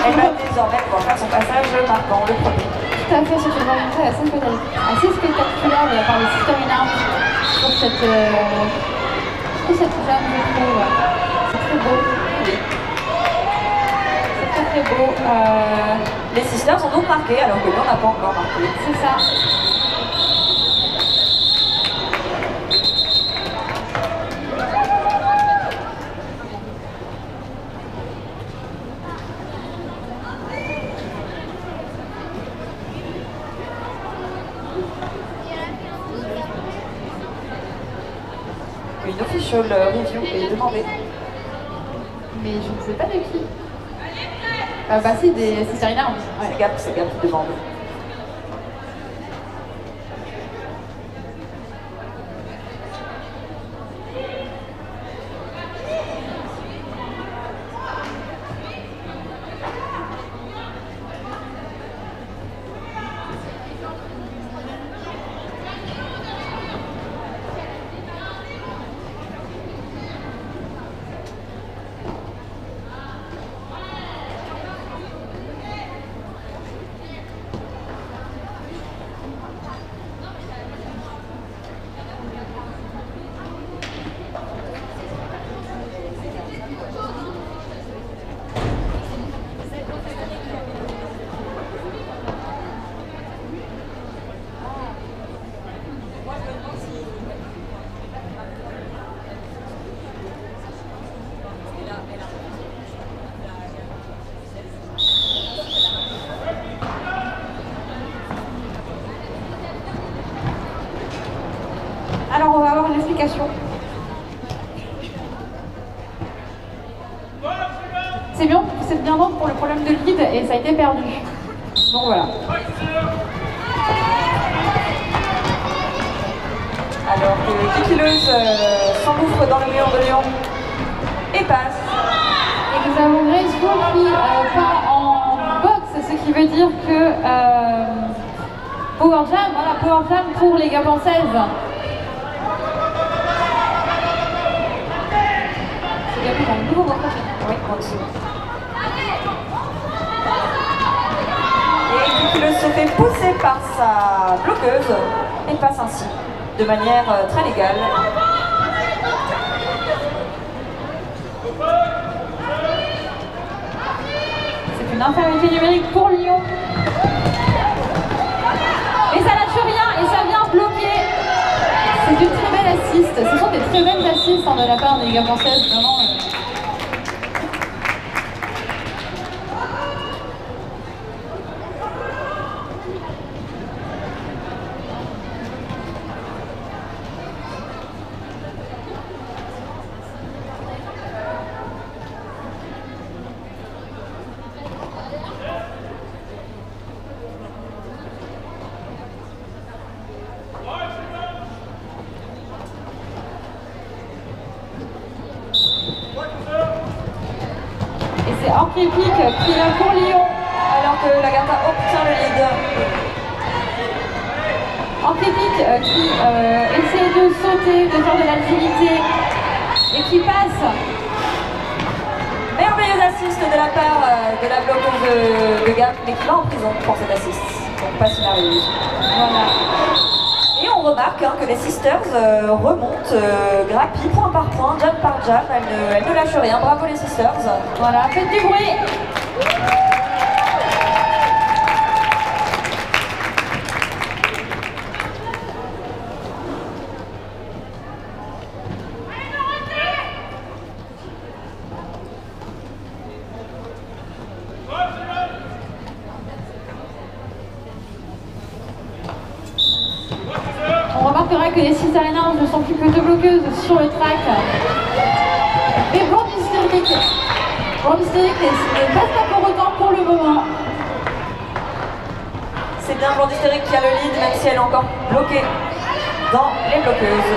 Elle va désormais pouvoir faire son passage marquant le premier. Tout à fait, c'est une rencontre assez spectaculaire de la part de Storyline sur cette jam, je trouve. C'est très beau. C'est très très beau. Les Sisters ont donc marqué alors que lui on n'a pas encore marqué. C'est ça. Une official review est demandée. Mais je ne sais pas de qui. Bah si, c'est Serena. Ouais. C'est Gap qui demande. Alors on va avoir une explication. C'est bien donc pour le problème de lead et ça a été perdu. Donc voilà. Alors que Kikileuse s'engouffre dans le mur de Lyon et passe. Et nous avons Grace Ford qui part en boxe, ce qui veut dire que Power Jam, voilà, Power Jam pour les Gapençaises. C'est Gabi dans le nouveau workout. Oui, moi aussi. Et Kikileuse se fait pousser par sa bloqueuse et passe ainsi. de manière très légale. C'est une infériorité numérique pour Lyon. Et ça lâche rien et ça vient bloquer. C'est une très belle assiste. Ce sont des très belles assists de la part des Ligues françaises, vraiment. C'est Orképik qui est là pour Lyon, alors que Lagarta obtient le lead. Orképik qui essaie de sauter, de faire de l'agilité et qui passe. Merveilleuse assist de la part de la bloqueuse de Gap, mais qui va en prison pour cette assist. Donc pas si merveilleuse. Voilà. Et on remarque que les Sisters remontent, grappillent point par point, jab par jab, elles ne lâchent rien. Bravo les Sisters. Voilà, faites du bruit. On remarquera que les 6 arénas ne sont plus que 2 bloqueuses sur le track. Et Blonde Hystérique ne passe pas pour autant pour le moment. C'est bien Blonde Hystérique qui a le lead, même si elle est encore bloquée dans les bloqueuses.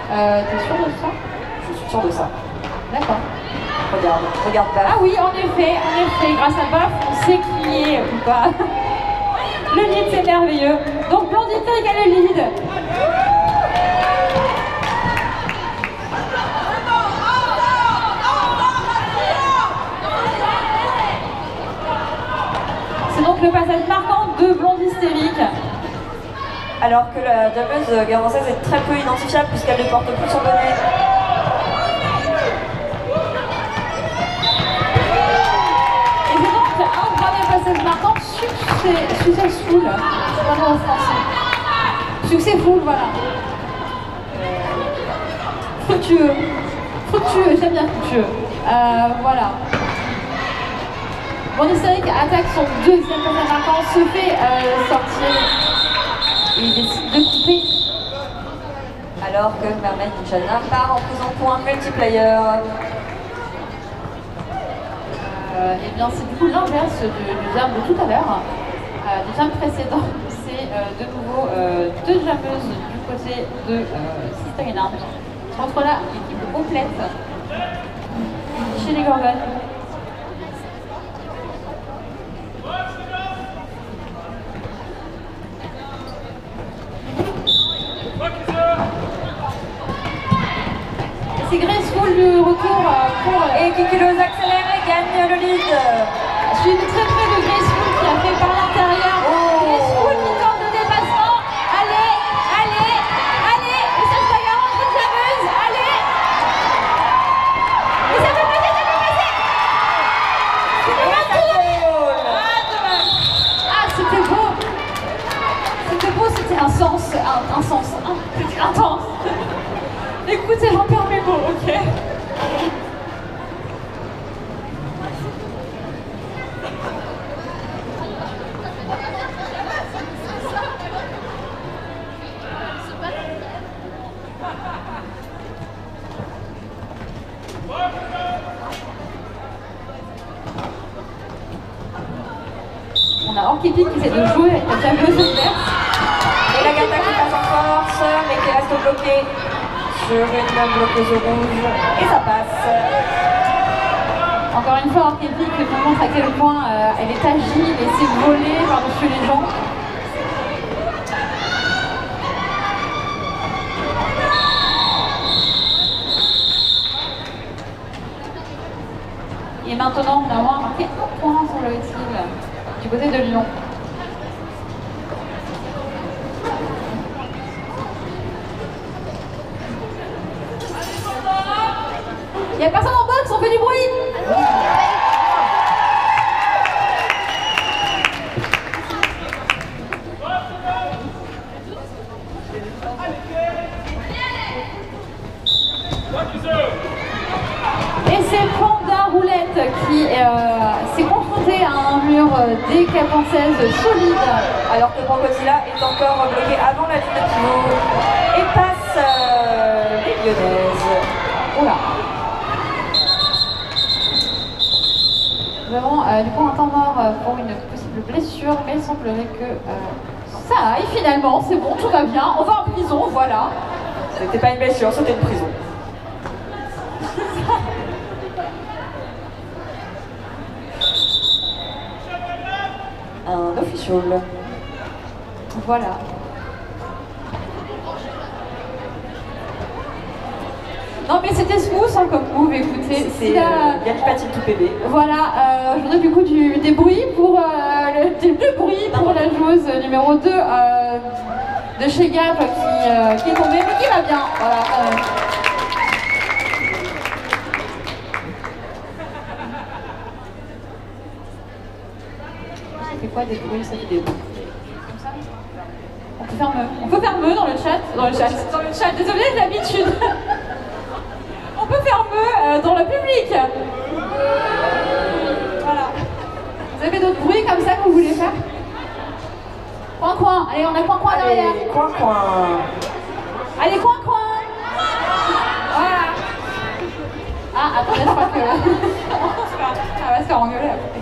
T'es sûr de ça? Je suis sûre de ça. D'accord. Regarde pas. Ah oui, en effet, grâce à Baf, on sait qui est ou pas. Le lead, c'est merveilleux. Donc Blonde Hystérique a le lead. C'est donc le passage marquant de Blonde Hystérique. Alors que la jabbeuse guermançaise est très peu identifiable puisqu'elle ne porte plus son bonnet. Et c'est donc un premier passage marquant, successful. C'est pas en français. Successful, voilà. Fructueux, j'aime bien fructueux. Voilà. Blonde Hystérique attaque son deuxième passage marquant, se fait sortir. Et il décide de couper. Alors que Mermaid Ninja part en prison pour un multiplayer. Et bien c'est du coup l'inverse du jam de tout à l'heure. Du jam précédent, c'est de nouveau 2 jammeuses du côté de Sister in Arms. Je rentre là l'équipe complète chez les Gorgones. C'est Graceful du retour pour... Et Kikilos accélère et gagne le lead. Je suis très près de Graceful qui a fait par l'intérieur. Graceful qui tente le dépassement. Allez. Et ça se bagarre entre jameuses. Allez. Et ça peut passer. C'était pas tout. Ah, dommage. Ah, c'était beau, c'était un sens. C'était intense. Écoutez, j'en perds mes mots, ok? On a Orképik qui essaie de jouer avec la jambeuse adverse. Et Lagarta qui passe en force, mais qui reste bloqué sur une bloqueuse rouge. Et ça passe. Encore une fois, Orképik nous montre à quel point elle est agile et sait voler par-dessus les gens. Et maintenant, on a moins marqué 1 point, semble-t-il, du côté de Lyon. Il n'y a personne en boxe, on fait du bruit. Et c'est Panda Roulette qui s'est confronté à un mur des Capençaises solide. Alors que Pancotilla est encore bloqué avant la ligne de pivot et passe les Lyonnaises. Oula. Nous avons du coup un temps mort pour une possible blessure, mais il semblerait que ça aille finalement, c'est bon, tout va bien, on va en prison, voilà. C'était pas une blessure, c'était une prison. Un official. Voilà. Non mais c'était smooth hein, comme move, écoutez. C'est Galipatine tout bébé. Voilà, je voudrais du coup des bruits pour le bruit pour la joueuse numéro 2 de chez Gap qui est tombée mais qui va bien. Voilà. Ça fait quoi des bruits? Ça fait des bruits. Comme ça. On peut faire me dans le chat. Désolé, j'ai l'habitude. On peut faire me dans le public. Voilà. Vous avez d'autres bruits comme ça que vous voulez faire? Coin-coin. Allez, on a coin-coin derrière. Allez, coin-coin. Allez, coin-coin. Voilà. Ah, attendez, je crois que... On va se faire engueuler après.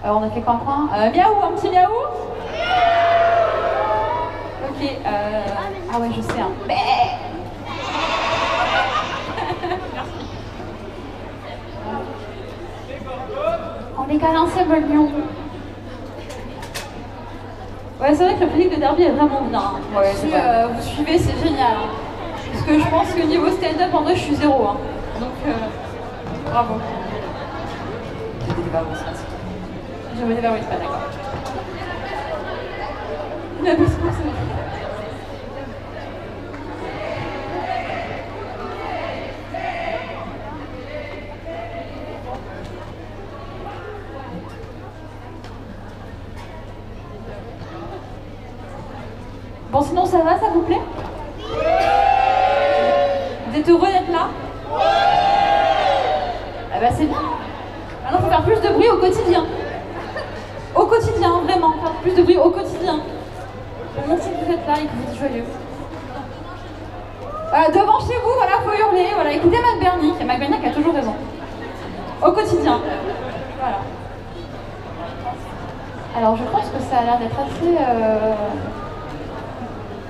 Alors, on a fait coin-coin. Miaou, un petit miaou. Ok. Ah ouais, je sais. Hein. On les câlins, c'est bon lion. Ouais, c'est vrai que le public de Derby est vraiment bien. Hein. Ouais, si vous suivez, c'est génial. Hein. Parce que je pense que niveau stand-up, en vrai, je suis 0. Hein. Donc, bravo. J'ai des débats, c'est Je me déverrouille pas, d'accord. La biscotte, c'est bon. Bon, sinon ça va, ça vous plaît? Vous êtes heureux d'être là? Ah bah c'est bien. Maintenant, il faut faire plus de bruit au quotidien. Au quotidien, vraiment, faire plus de bruit au quotidien. Pour montrer que vous êtes là et que vous êtes joyeux. Devant chez vous, voilà, faut hurler. Voilà, écoutez McBurney, et McBurney qui a toujours raison. Au quotidien. Voilà. Alors, je pense que ça a l'air d'être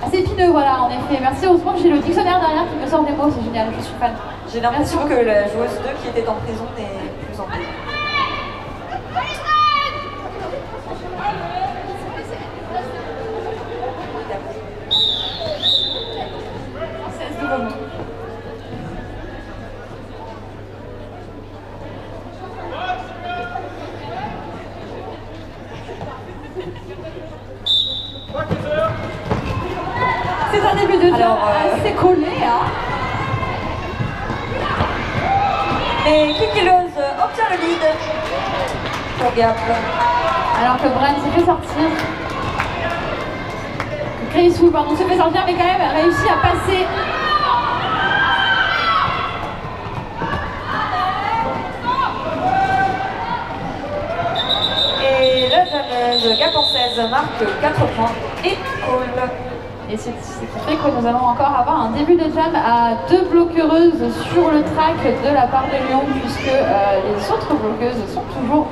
assez épineux, voilà, en effet. Merci, heureusement que j'ai le dictionnaire derrière qui me sort des mots, c'est génial, je suis fan. J'ai l'impression que la joueuse 2 qui était en prison n'est plus en prison. C'est un début de jeu assez collé, hein. Et Kikileuse obtient le lead pour Gap. Alors que Bren s'est fait sortir. Grace, pardon, s'est fait sortir, mais quand même réussi à passer. Et la fameuse Capençaise marque 4 points et call. Et c'est ce qui fait que nous allons encore avoir un début de jam à 2 bloqueuses sur le track de la part de Lyon, puisque les autres bloqueuses sont toujours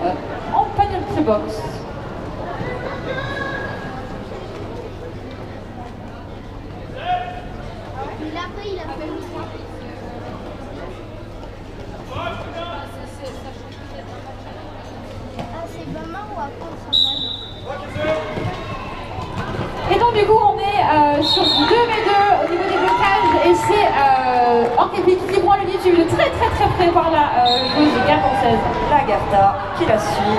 en penalty box. Et donc du coup on est sur 2v2 au niveau des blocages et c'est Orkepi qui prend le lead, j'ai eu de très portée par la joueuse gapençaise. Lagarta qui la suit.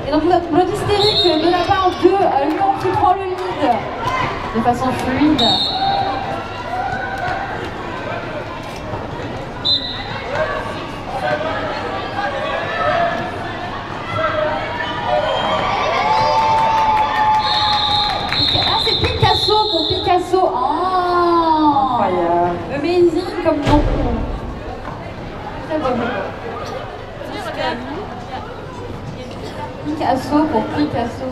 Et donc l'autre hystérique de la part de Lyon qui prend le lead de façon fluide. Ah, c'est Picasso pour Picasso. Oh, Incroyable. amazing comme nom. Très bon. Picasso pour Picasso.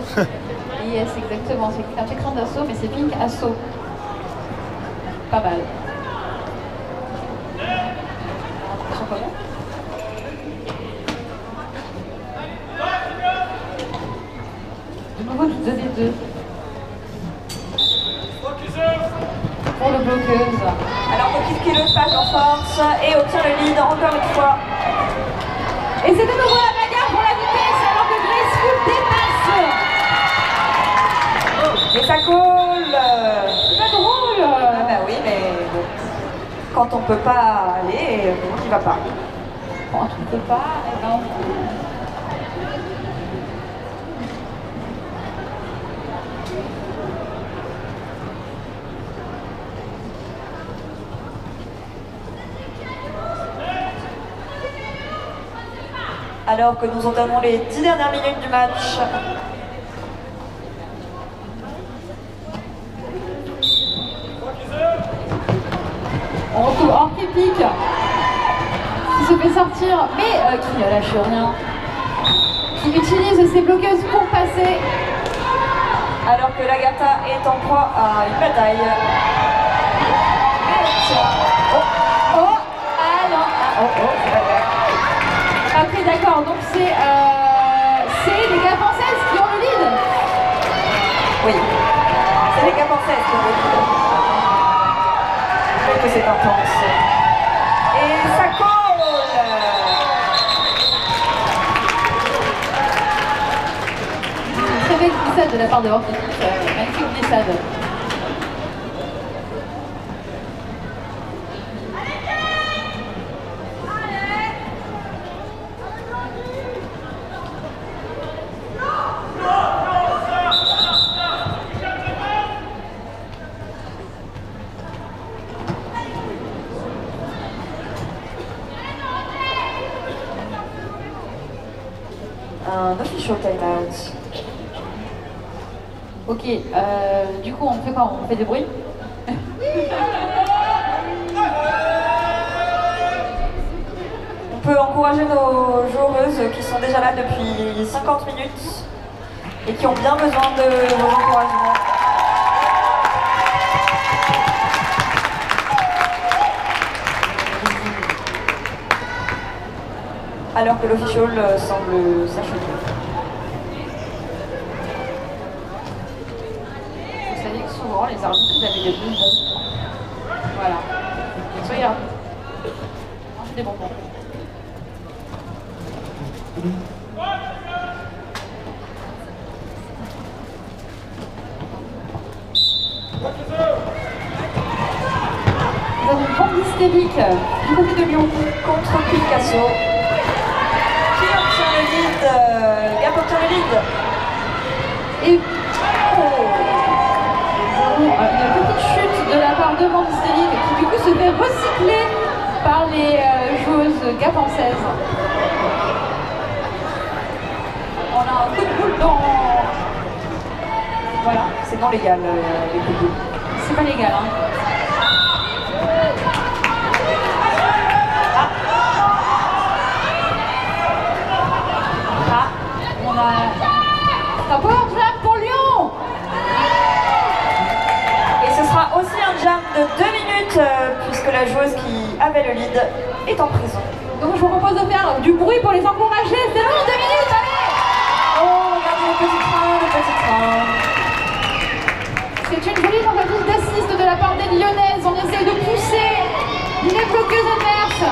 Yes, exactement. C'est un écran d'assaut, mais c'est Picasso. Pas mal. Attention, pas bon. De nouveau du 2v2. Pour le bloqueuse. Alors Kill passe en force et obtient le lead encore une fois. Et c'est de nouveau la bagarre pour la vitesse alors que Graceful dépasse. Et ça colle. C'est pas drôle. Ah bah oui, mais bon. Quand on peut pas aller, on n'y va pas. Quand on ne peut pas, eh ben Alors que nous entamons les 10 dernières minutes du match. on retrouve Orkepic qui se fait sortir, mais qui ne lâche rien, qui utilise ses bloqueuses pour passer. Alors que Lagarta est en proie à une bataille. Oh, ah non, c'est pas vrai. ok d'accord, donc c'est les gapençaises qui ont le lead. Oui, c'est les gapençaises qui ont le lead. Je trouve que c'est intense. Et ça colle. Très belle glissade de la part de Orkepic, magnifique glissade. Un official timeout. Ok, du coup on fait quoi? On fait des bruits? On peut encourager nos joueuses qui sont déjà là depuis 50 minutes et qui ont bien besoin de vos encouragements. Alors que l'official semble s'achever. Vous savez que souvent les arbitres ils avaient des bonbons. Voilà. Soyez là. Mangez des bonbons. Nous avons une bombe hystérique du côté de Lyon. Contre Picasso. Qui obtient le lead? Gap obtient le lead. Et nous avons une petite chute de la part de Bande Hystérique qui du coup se fait recycler par les joueuses gapençaises. On a un coup de boule dans... Voilà, C'est non légal, les coups de boule. c'est pas légal. Hein. Ah, on a... C'est un power trap pour Lyon. la joueuse qui avait le lead est en prison. Donc je vous propose de faire du bruit pour les encourager. C'est long, 2 minutes, allez! Oh, regardez le petit train, le petit train. C'est une jolie tentative d'assist de la part des Lyonnaises. On essaye de pousser les bloqueuses adverses.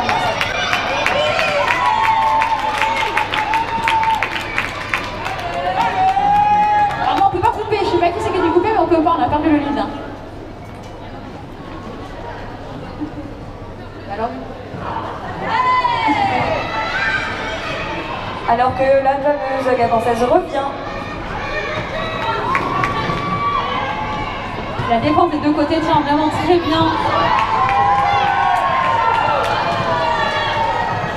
Alors non, on peut pas couper. Je sais pas qui c'est qui a dû couper, mais on peut pas. On a perdu le lead. Alors que la fameuse gabançaise revient. La défense des deux côtés tient vraiment très bien.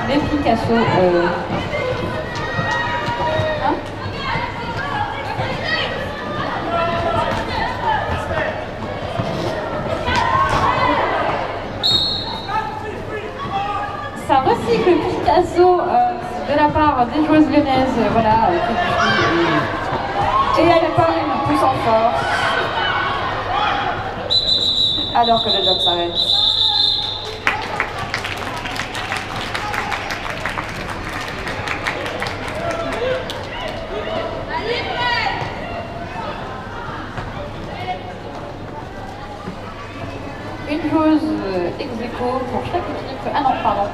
Mais Picasso... Hein? Ça recycle Picasso de la part des joueuses lyonnaises. Voilà. Et elle pousse en force. Alors que le job s'arrête. Une joueuse ex-aequo pour chaque équipe. Ah non, pardon.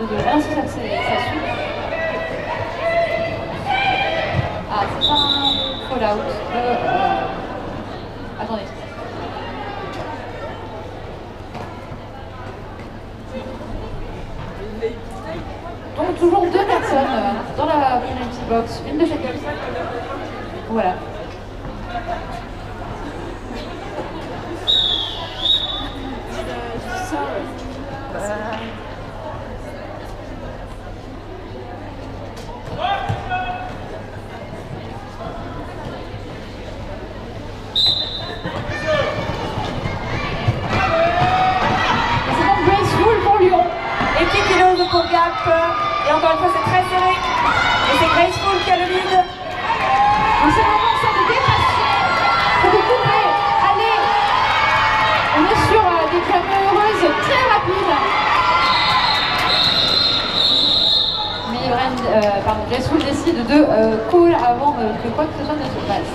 2-2. Ah, ça suit. Ah, c'est pas un fallout. Attendez. Donc toujours 2 personnes dans la penalty box, une de chaque côté. Voilà. C'est donc graceful pour Lyon. Et Kikilose pour Gap. Et encore une fois, c'est très serré. Et c'est Graceful qui a le lead. Donc c'est vraiment ça de dépasser, de couper. Allez, on est sur des clameurs heureuses très rapides. Mais Graceful décide de call avant que quoi que ce soit ne se passe.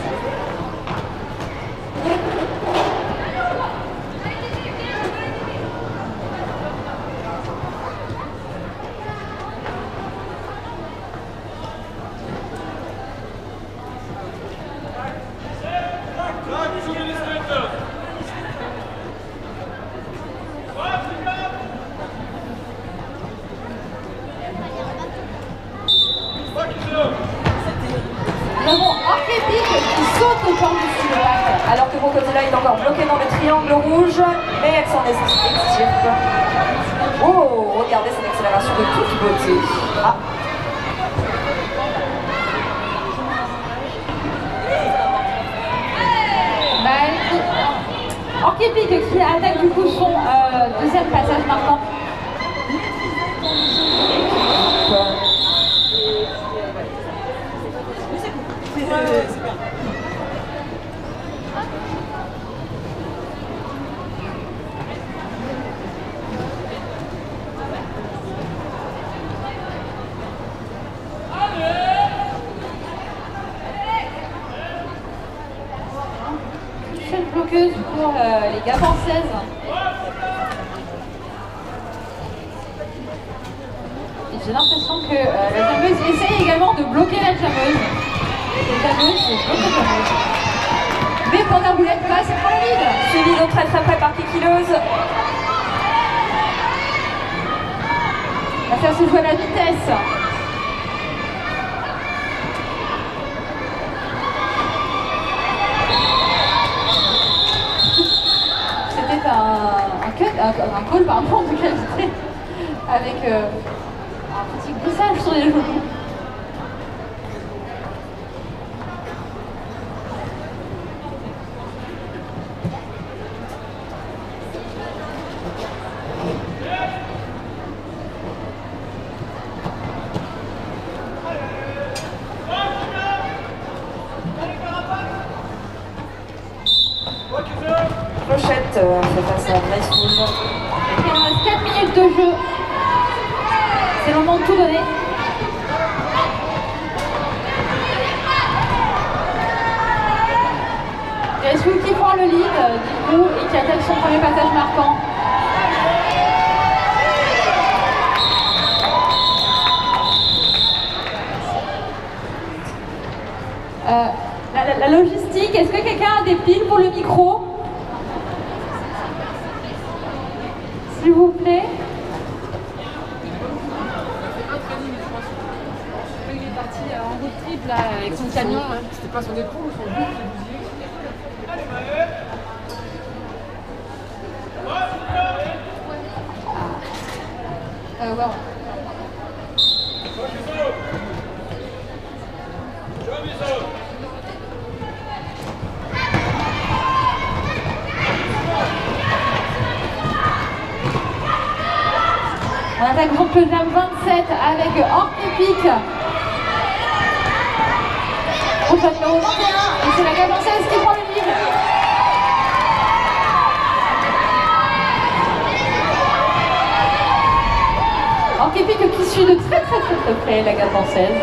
Nous avons Archepic qui saute par-dessus le bac. Alors que Crocodile est encore bloqué dans le triangle rouge, mais elle s'en extirpe. Oh, regardez cette accélération de toute beauté. Ah. Archepic qui attaque du coup son deuxième passage marquant. Seule bloqueuse pour les Gabançaises. Et j'ai l'impression que la jammeuse essaye également de bloquer la jammeuse. La jammeuse bloque la jammeuse. Mais Panderboulette passe pour le lead. Suivi de très très près par Kikilose. Va faire se jouer à la vitesse. C'était un call par rapport de qualité avec un petit glissage sur les genoux. Clochette fait face à Graceful. Il nous reste 4 minutes de jeu. C'est le moment de tout donner. Graceful qui prend le lead du coup et qui attaque son premier passage marquant. La logistique, est-ce que quelqu'un a des piles pour le micro? S'il vous plaît. Il est parti en road trip là avec son camion. C'était pas son époux ou son bus Ouais. On attaque groupe le jam 27 avec Orc-Epic. Groupe numéro 21 et c'est la Gabançaise qui prend le lead. Orc-Epic qui suit de très près la Gabançaise.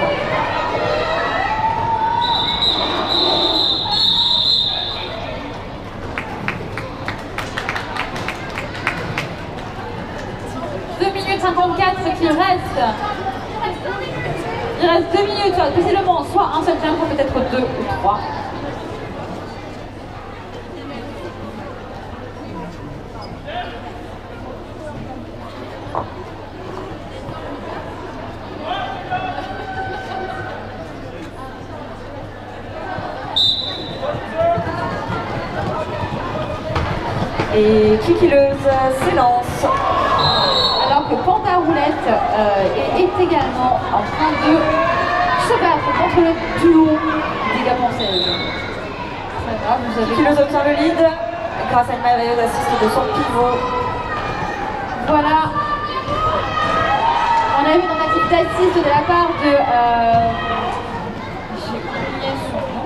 Ce qui reste. Il reste 2 minutes, possiblement soit un seul jump, peut-être 2 ou 3. Et Kikileuse s'élance. Alors que Panda Roulette est également en train de se battre contre le duo des Gabançaises. Très grave, vous avez... Kikileuse obtient le lead grâce à une merveilleuse assiste de son pivot. Voilà. On a eu une tentative d'assist de la part de... J'ai oublié son nom.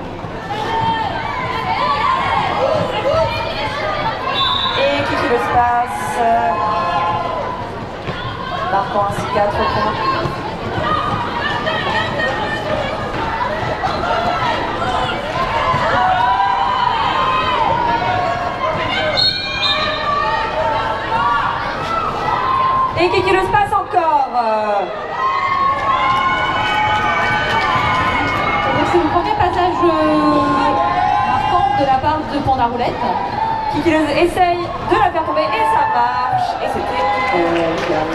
Et Kikileuse passe. Marquant ainsi 4 points. Et Kikileuse passe encore. Donc c'est le premier passage marquant de la part de Panda Roulette. Kikileuse essaye de la faire tomber et ça marche. Et c'était légal.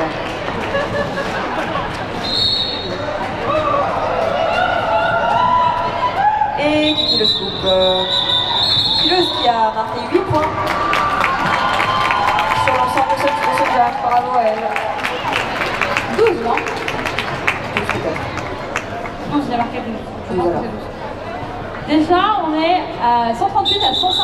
Et Kikileuse coupe. Kikileuse qui a marqué 8 points sur l'ensemble de ce jam. Bravo à elle. 12, non 12 peut-être. Non, j'ai marqué 12. Je pense Voilà. que c'est 12. Déjà, on est à 138 à 105.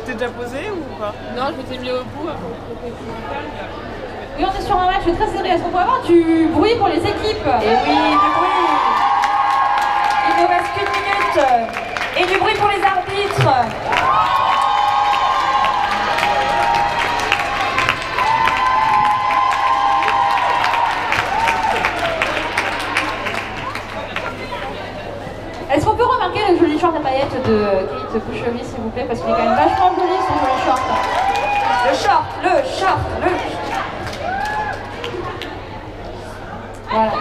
T'es déjà posé ou pas? Non, je m'étais mis au bout. Oui, on est sur un match très serré. Est-ce qu'on peut avoir du bruit pour les équipes? Et oui, du bruit. Il ne reste qu'une minute. Et du bruit pour les arbitres. Est-ce qu'on peut remarquer le joli short à paillettes de Kate Boucherie, s'il vous plaît? Parce qu'il est quand même vachement joli son joli short. Le short, le short, le... Voilà.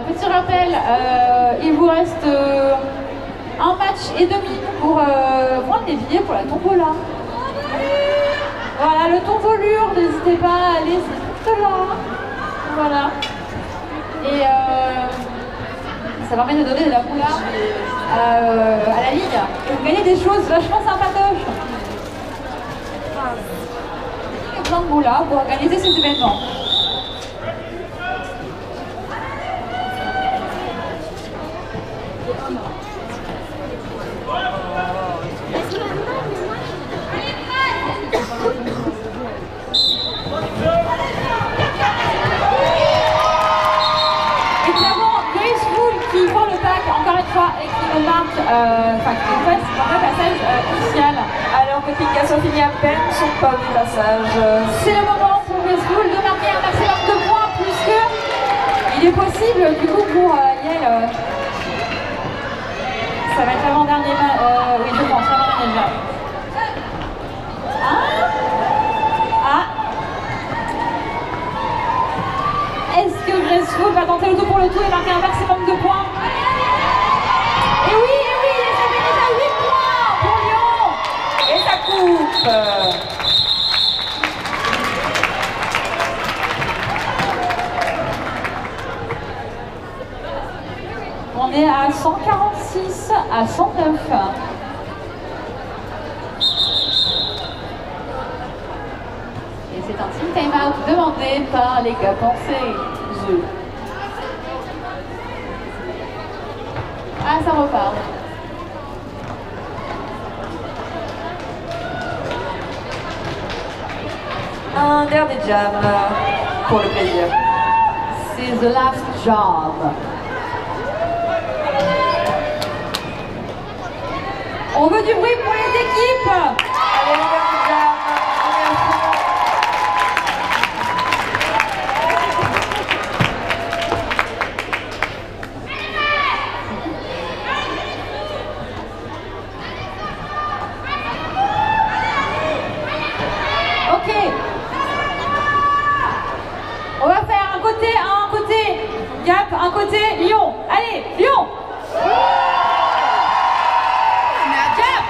Petit rappel, il vous reste un match et demi pour prendre les billets pour la tombola. Voilà, le tombolure, n'hésitez pas à aller, c'est juste là. Voilà. Et ça permet de donner de la moula à la ligue. Vous gagnez des choses vachement sympatoches. Il y a plein de mots là pour organiser ces événements. Et clairement, Graceful qui prend le pack encore une fois et qui nous marque, qui nous passe par le passage initial. Alors que Picasso finit à peine son premier passage. C'est le moment pour Graceful de marquer un maximum de points puisque il est possible du coup pour Yale. Ça va être l'avant-dernier oui je pense, l'avant-dernier match. Est-ce que Graceful va tenter le tout pour le tout et marquer un maximum de points? Et oui, et ça fait déjà 8 points pour Lyon. Et ça coupe. On est à 146 à 109. Et c'est un team time-out demandé par les gars pensés. Ah, ça repart. Un dernier jam pour le plaisir. C'est the last job. On veut du bruit pour les équipes. Allez, le dernier jam. On est à fond. Ok. On va faire un côté Gap, un côté Lyon. Allez, Lyon. Gap.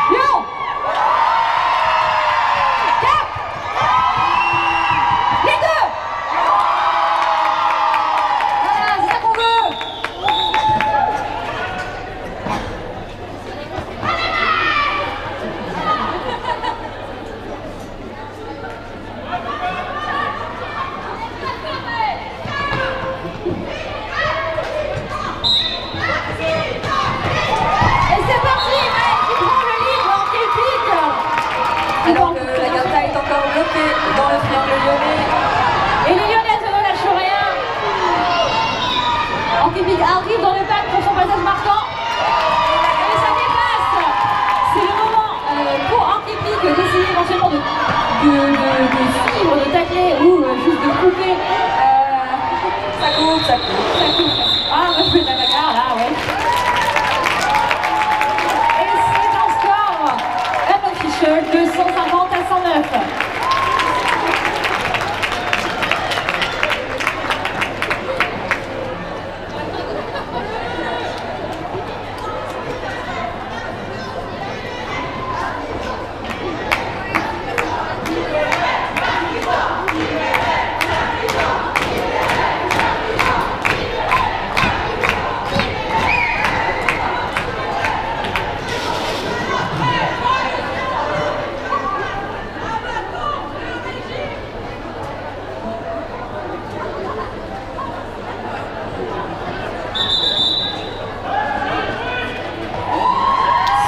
Lyon. Gap. Les deux. Voilà, c'est ça qu'on veut. Et c'est parti, Maël qui prend le lead en quel pic. Alors que la Garta est encore bloquée dans le triangle lyonnais. Et les Lyonnaises ne lâchent rien. Ankipik arrive dans le pack pour son passage marquant. Et ça dépasse. C'est le moment pour Ankipik d'essayer éventuellement de suivre, de tacler ou juste de couper. Ça coupe, ça coupe. Ça coupe. Ah, moi je fais de la bagarre là, ouais. Et c'est un score unofficial de 150 à 109.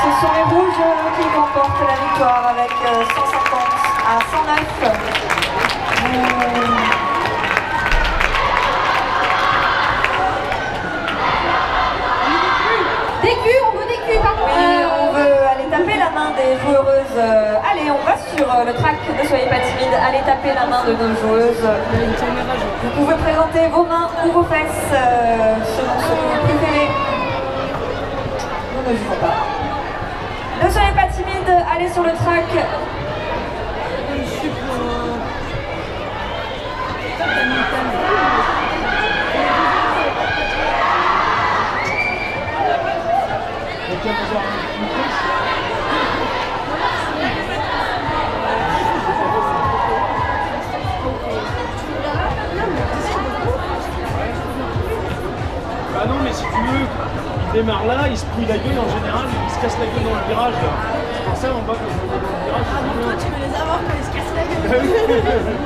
Ce sont les rouges qui remportent la victoire avec 150 à 109. Des culs, on veut des culs par contre. Oui, on veut aller taper la main des joueuses. Allez, on va sur le track, ne soyez pas timide. Allez taper la main de nos joueuses. Vous pouvez présenter vos mains ou vos fesses selon ce que vous préférez. Nous ne jouons pas. Ne soyez pas timide, allez sur le track. Bah non, mais si tu veux, il démarre là, il se prouille la gueule en général, il se casse la gueule dans le virage. C'est pour ça en bas, quand on est dans le virage. Ah, donc toi, tu veux les avoir quand ils se cassent la gueule.